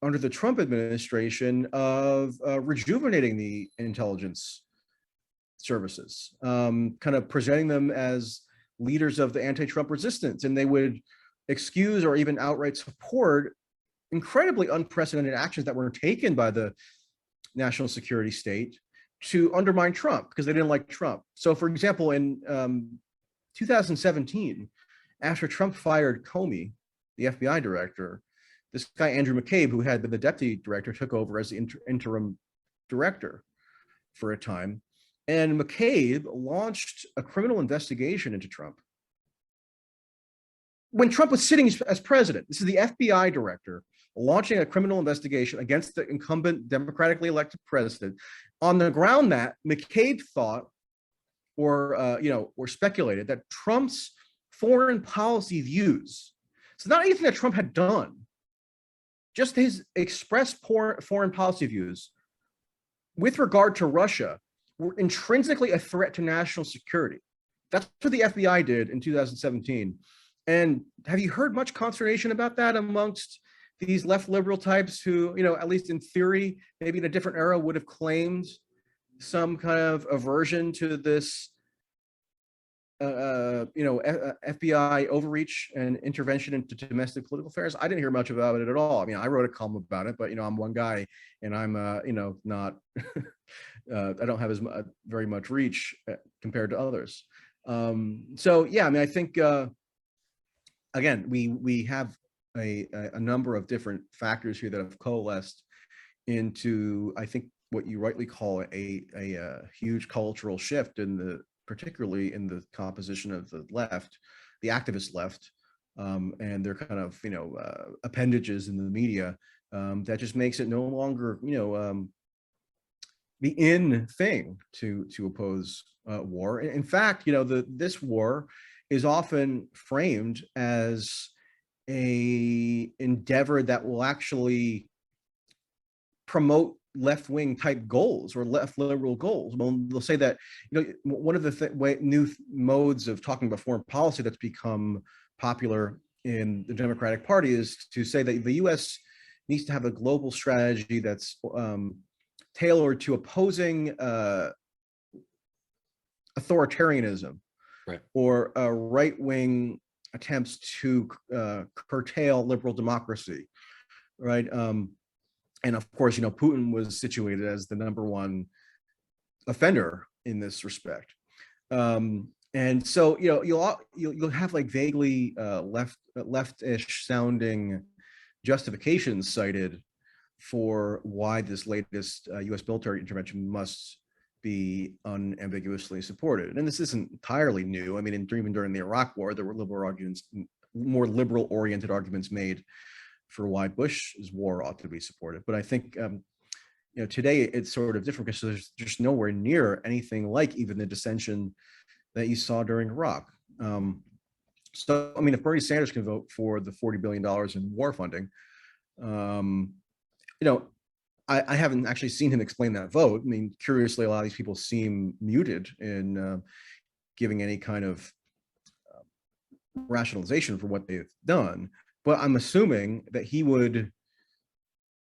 under the Trump administration of rejuvenating the intelligence services, kind of presenting them as leaders of the anti-Trump resistance. And they would excuse or even outright support incredibly unprecedented actions that were taken by the national security state to undermine Trump because they didn't like Trump. So, for example, in 2017, after Trump fired Comey, the FBI director, this guy, Andrew McCabe, who had been the deputy director, took over as the interim director for a time. And McCabe launched a criminal investigation into Trump when Trump was sitting as president. This is the FBI director launching a criminal investigation against the incumbent democratically elected president on the ground that McCabe thought or speculated that Trump's foreign policy views, so not anything that Trump had done, just his expressed foreign policy views with regard to Russia, were intrinsically a threat to national security. That's what the FBI did in 2017. And have you heard much consternation about that amongst these left liberal types who, at least in theory, maybe in a different era, would have claimed some kind of aversion to this, FBI overreach and intervention into domestic political affairs? I didn't hear much about it at all. I mean, I wrote a column about it, but, I'm one guy and I'm, not, I don't have very much reach compared to others. So, yeah, I mean, I think, again, we have a number of different factors here that have coalesced into, I think, what you rightly call a huge cultural shift particularly in the composition of the left, the activist left, and their kind of appendages in the media, that just makes it no longer the in thing to oppose war. In fact, this war is often framed as a endeavor that will actually promote left-wing type goals or left liberal goals. Well, they'll say that one of the new modes of talking about foreign policy that's become popular in the Democratic Party is to say that the U.S. needs to have a global strategy that's tailored to opposing authoritarianism, right, or right-wing attempts to curtail liberal democracy, right? And of course, Putin was situated as the number one offender in this respect. And so, you'll have like vaguely leftish sounding justifications cited for why this latest U.S. military intervention must be unambiguously supported. And this isn't entirely new. I mean, even during the Iraq War, there were more liberal-oriented arguments made for why Bush's war ought to be supported. But I think, today it's sort of different because there's just nowhere near anything like even the dissension that you saw during Iraq. So, I mean, if Bernie Sanders can vote for the $40 billion in war funding, I haven't actually seen him explain that vote. I mean, curiously, a lot of these people seem muted in giving any kind of rationalization for what they've done. But I'm assuming that he would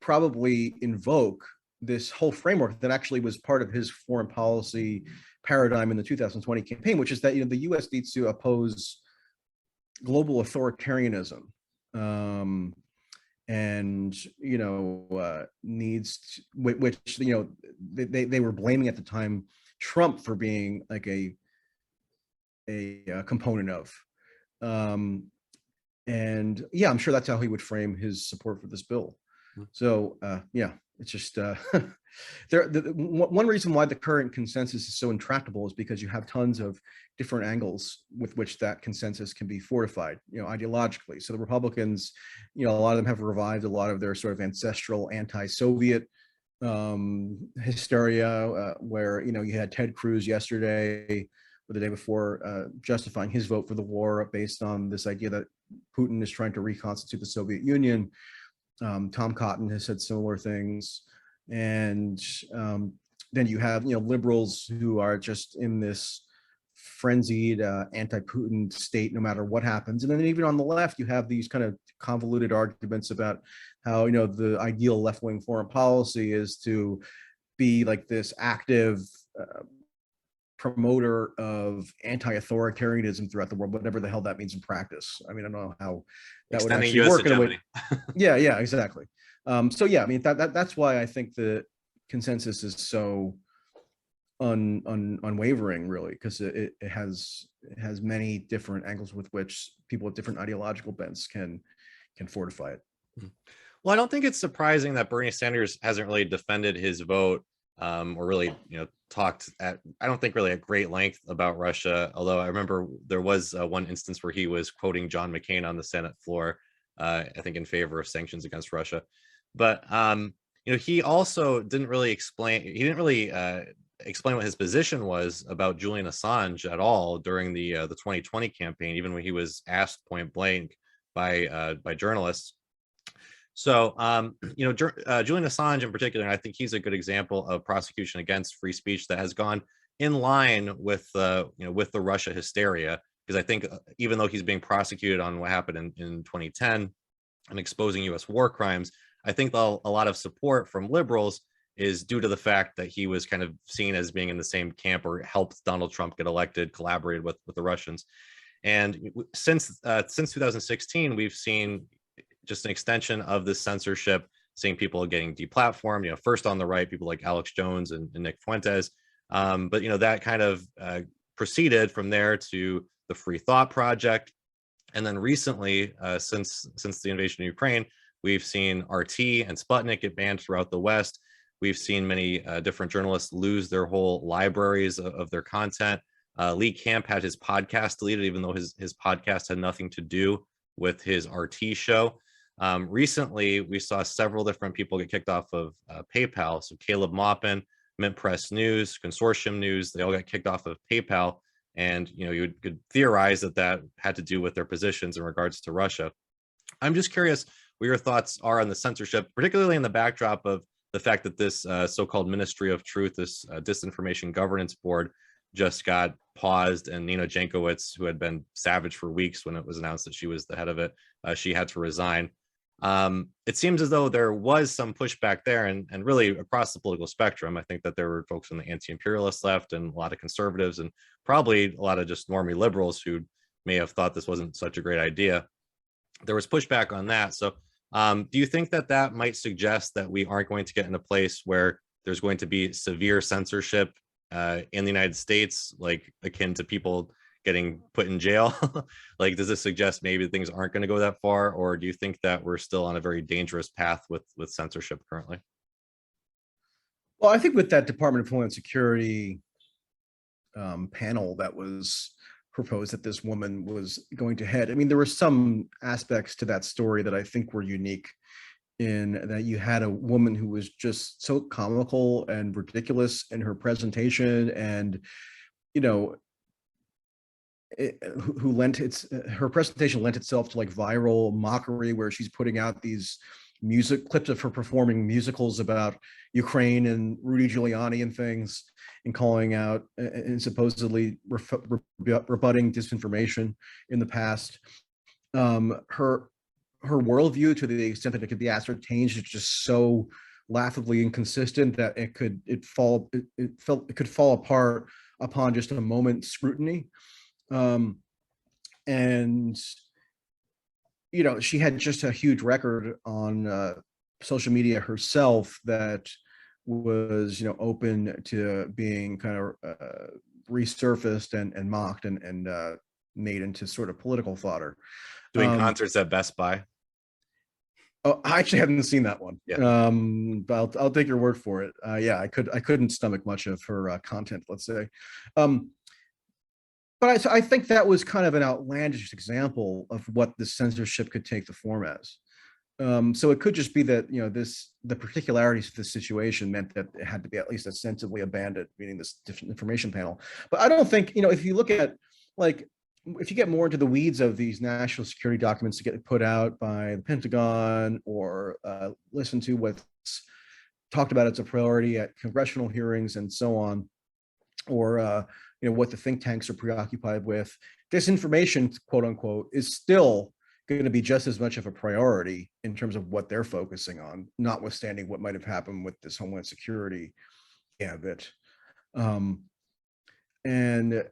probably invoke this whole framework that actually was part of his foreign policy paradigm in the 2020 campaign, which is that the U.S. needs to oppose global authoritarianism, and needs to, which they were blaming at the time Trump for being like a component of. And yeah, I'm sure that's how he would frame his support for this bill. So yeah, it's just one reason why the current consensus is so intractable is because you have tons of different angles with which that consensus can be fortified, ideologically. So the Republicans, a lot of them have revived a lot of their sort of ancestral anti-Soviet hysteria, where you had Ted Cruz yesterday or the day before justifying his vote for the war based on this idea that Putin is trying to reconstitute the Soviet Union. Tom Cotton has said similar things. And then you have, liberals who are just in this frenzied anti-Putin state no matter what happens. And then even on the left, you have these kind of convoluted arguments about how, the ideal left-wing foreign policy is to be like this active promoter of anti-authoritarianism throughout the world, whatever the hell that means in practice. I mean, I don't know how that would actually work in a way. Yeah, exactly. So yeah, I mean, that's why I think the consensus is so unwavering, really, because it has many different angles with which people with different ideological bents can fortify it. Well, I don't think it's surprising that Bernie Sanders hasn't really defended his vote, or really, talked at, I don't think really at great length about Russia. Although I remember there was one instance where he was quoting John McCain on the Senate floor, I think in favor of sanctions against Russia. But he also didn't really explain. He didn't really explain what his position was about Julian Assange at all during the 2020 campaign, even when he was asked point blank by journalists. So, Julian Assange in particular, and I think he's a good example of prosecution against free speech that has gone in line with with the Russia hysteria. Because I think even though he's being prosecuted on what happened in 2010 and exposing U.S. war crimes, I think a lot of support from liberals is due to the fact that he was kind of seen as being in the same camp or helped Donald Trump get elected, collaborated with the Russians. And since 2016, we've seen just an extension of this censorship, seeing people getting deplatformed, first on the right, people like Alex Jones and Nick Fuentes. But, that kind of proceeded from there to the Free Thought Project. And then recently, since the invasion of Ukraine, we've seen RT and Sputnik get banned throughout the West. We've seen many different journalists lose their whole libraries of their content. Lee Camp had his podcast deleted, even though his podcast had nothing to do with his RT show. Recently, we saw several different people get kicked off of PayPal. So Caleb Maupin, Mint Press News, Consortium News, they all got kicked off of PayPal. And you could theorize that that had to do with their positions in regards to Russia. I'm just curious what your thoughts are on the censorship, particularly in the backdrop of the fact that this so-called Ministry of Truth, this Disinformation Governance Board, just got paused, and Nina Jankowicz, who had been savage for weeks when it was announced that she was the head of it, she had to resign. It seems as though there was some pushback there, and really across the political spectrum. I think that there were folks on the anti-imperialist left and a lot of conservatives, and probably a lot of just normie liberals who may have thought this wasn't such a great idea. There was pushback on that. So do you think that that might suggest that we aren't going to get in a place where there's going to be severe censorship in the United States, like akin to people getting put in jail? Like, does this suggest maybe things aren't going to go that far, or do you think that we're still on a very dangerous path with censorship currently? Well, I think with that Department of Homeland Security panel that was proposed that this woman was going to head, I mean, there were some aspects to that story that I think were unique, in that you had a woman who was just so comical and ridiculous in her presentation, and her presentation lent itself to like viral mockery, where she's putting out these music clips of her performing musicals about Ukraine and Rudy Giuliani and things, and calling out and supposedly rebutting disinformation in the past. Her worldview, to the extent that it could be ascertained, is just so laughably inconsistent that it could fall apart upon just a moment's scrutiny. And she had just a huge record on social media herself that was open to being kind of resurfaced and mocked and made into sort of political fodder. Doing concerts at Best Buy. Oh, I actually haven't seen that one. Yeah. But I'll take your word for it. Yeah, I couldn't stomach much of her content, let's say. But I think that was kind of an outlandish example of what the censorship could take the form as. So it could just be that the particularities of the situation meant that it had to be at least ostensibly abandoned, meaning this information panel. But I don't think if you look at if you get more into the weeds of these national security documents that get put out by the Pentagon, or listen to what's talked about as a priority at congressional hearings and so on, or what the think tanks are preoccupied with, disinformation, quote unquote, is still going to be just as much of a priority in terms of what they're focusing on, notwithstanding what might have happened with this Homeland Security gambit. And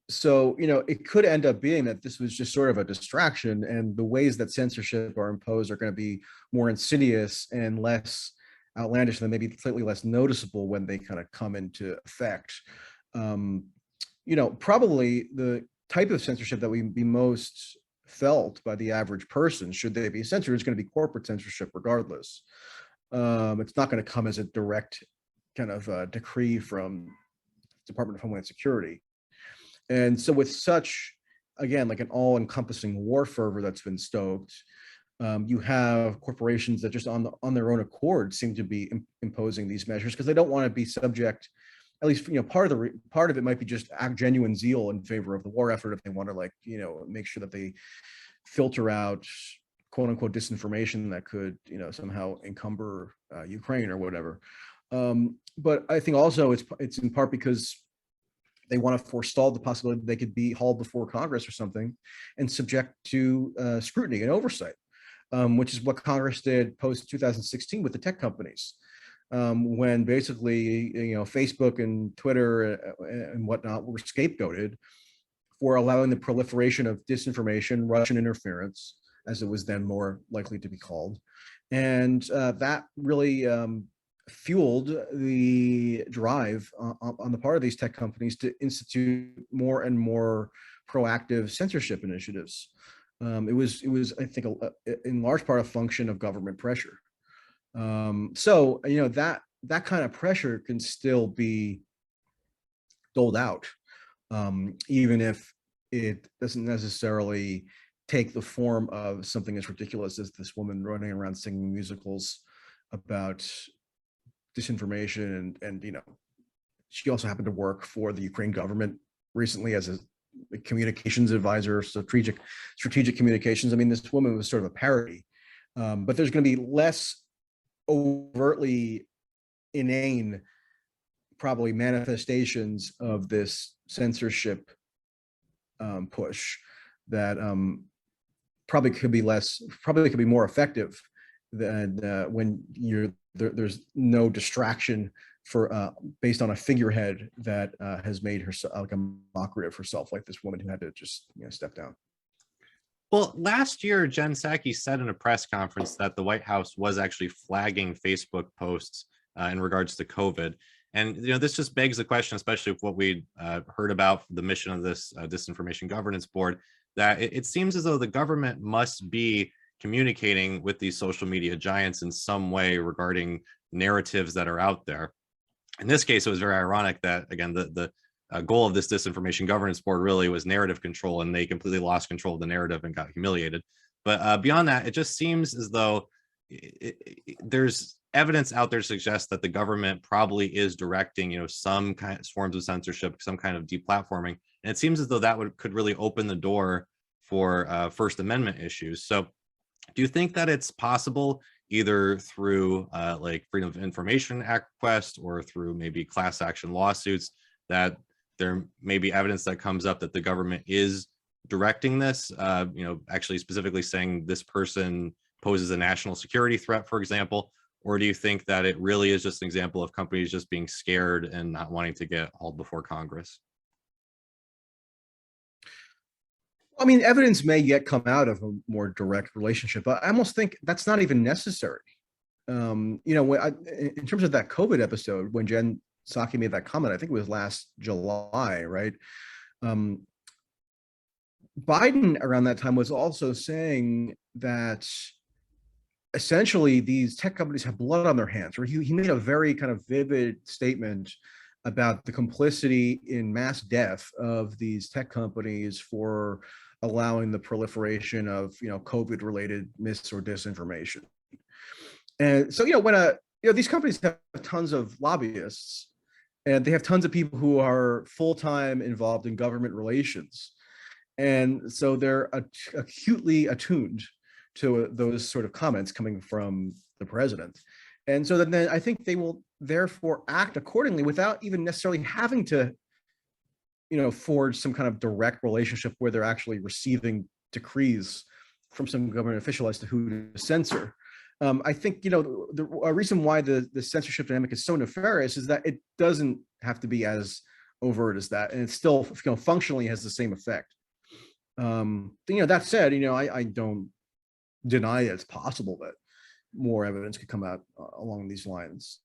so, it could end up being that this was just sort of a distraction, and the ways that censorship are imposed are going to be more insidious and less outlandish, and maybe slightly less noticeable when they kind of come into effect. Probably the type of censorship that would be most felt by the average person, should they be censored, is going to be corporate censorship regardless. It's not going to come as a direct kind of decree from Department of Homeland Security. And so with such, again, like an all-encompassing war fervor that's been stoked, you have corporations that just on their own accord seem to be imposing these measures because they don't want to be subject. At least part of it might be just genuine zeal in favor of the war effort, if they want to make sure that they filter out quote unquote disinformation that could somehow encumber Ukraine or whatever. But I think also it's in part because they want to forestall the possibility that they could be hauled before Congress or something and subject to scrutiny and oversight, which is what Congress did post 2016 with the tech companies. When basically, Facebook and Twitter and whatnot were scapegoated for allowing the proliferation of disinformation, Russian interference, as it was then more likely to be called. And that really fueled the drive on the part of these tech companies to institute more and more proactive censorship initiatives. It was, I think, in large part a function of government pressure. So that kind of pressure can still be doled out, even if it doesn't necessarily take the form of something as ridiculous as this woman running around singing musicals about disinformation, and she also happened to work for the Ukraine government recently as a communications advisor, strategic communications. I mean, this woman was sort of a parody, but there's going to be less overtly inane, probably, manifestations of this censorship push that probably could be more effective than when there's no distraction for based on a figurehead that has made herself like a mockery of herself, like this woman who had to just step down. Well, last year, Jen Psaki said in a press conference that the White House was actually flagging Facebook posts in regards to COVID. And this just begs the question, especially with what we heard about the mission of this Disinformation Governance Board, that it seems as though the government must be communicating with these social media giants in some way regarding narratives that are out there. In this case, it was very ironic that, again, the goal of this Disinformation Governance Board really was narrative control, and they completely lost control of the narrative and got humiliated. But beyond that, it just seems as though there's evidence out there to suggest that the government probably is directing, some kind of forms of censorship, some kind of deplatforming, and it seems as though that could really open the door for First Amendment issues. So, do you think that it's possible, either through like Freedom of Information Act request or through maybe class action lawsuits, that there may be evidence that comes up that the government is directing this, actually specifically saying this person poses a national security threat, for example? Or do you think that it really is just an example of companies just being scared and not wanting to get hauled before Congress? I mean, evidence may yet come out of a more direct relationship, but I almost think that's not even necessary. In terms of that COVID episode, when Jen Psaki made that comment, I think it was last July, right? Biden around that time was also saying that essentially these tech companies have blood on their hands, or he made a very kind of vivid statement about the complicity in mass death of these tech companies for allowing the proliferation of COVID related mis or disinformation. And so when these companies have tons of lobbyists, and they have tons of people who are full-time involved in government relations, and so they're acutely attuned to those sort of comments coming from the president. And so then I think they will therefore act accordingly without even necessarily having to forge some kind of direct relationship where they're actually receiving decrees from some government official as to who to censor. I think the reason why the censorship dynamic is so nefarious is that it doesn't have to be as overt as that, and it still functionally has the same effect. That said, I don't deny it's possible that more evidence could come out along these lines,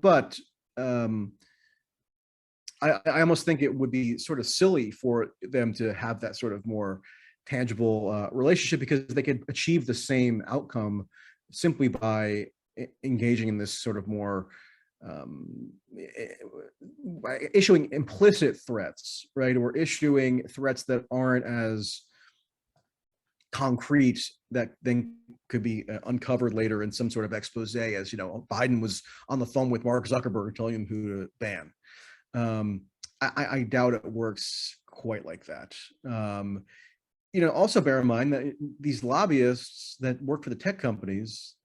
but I almost think it would be sort of silly for them to have that sort of more tangible relationship, because they could achieve the same outcome simply by engaging in this sort of more issuing implicit threats, right? Or issuing threats that aren't as concrete, that then could be uncovered later in some sort of expose, as Biden was on the phone with Mark Zuckerberg telling him who to ban. I doubt it works quite like that. Also bear in mind that these lobbyists that work for the tech companies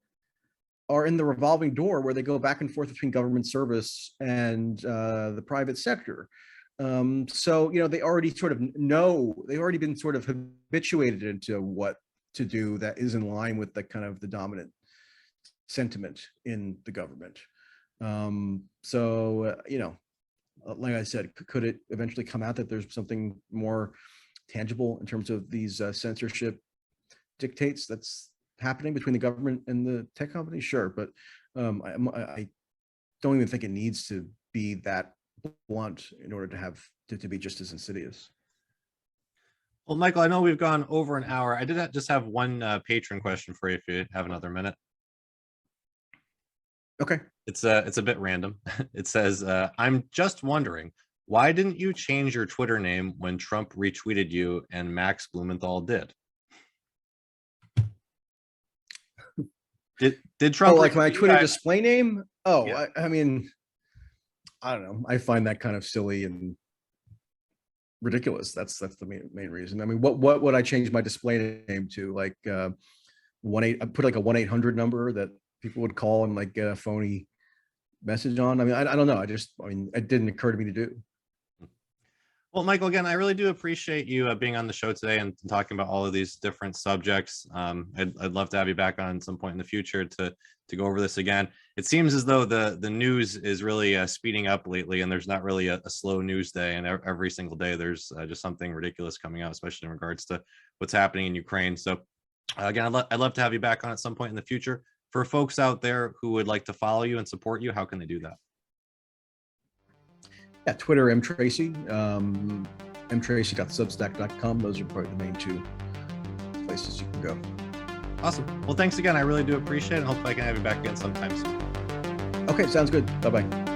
are in the revolving door where they go back and forth between government service and the private sector. So they already sort of know, they've already been sort of habituated into what to do that is in line with the kind of the dominant sentiment in the government. Like I said, could it eventually come out that there's something more tangible in terms of these censorship dictates that's happening between the government and the tech companies? Sure, but I don't even think it needs to be that blunt in order to be just as insidious. Well, Michael, I know we've gone over an hour. I did just have one patron question for you, if you have another minute. Okay. It's a bit random. It says, I'm just wondering, why didn't you change your Twitter name when Trump retweeted you and Max Blumenthal did? Did Trump like my Twitter display name? Oh, Yeah. I mean, I don't know. I find that kind of silly and ridiculous. That's the main reason. I mean, what would I change my display name to? Like I put like a 1-800 number that people would call and like get a phony message on. I mean, I don't know. I mean, it didn't occur to me to do. Well, Michael, again, I really do appreciate you being on the show today and talking about all of these different subjects. I'd love to have you back on some point in the future to go over this again. It seems as though the news is really speeding up lately, and there's not really a slow news day. And every single day, there's just something ridiculous coming out, especially in regards to what's happening in Ukraine. So, again, I'd love to have you back on at some point in the future. For folks out there who would like to follow you and support you, how can they do that? Yeah, Twitter, mtracey, mtracey.substack.com. Those are probably the main two places you can go. Awesome. Well, thanks again. I really do appreciate it. And hopefully I can have you back again sometime soon. Okay, sounds good. Bye-bye.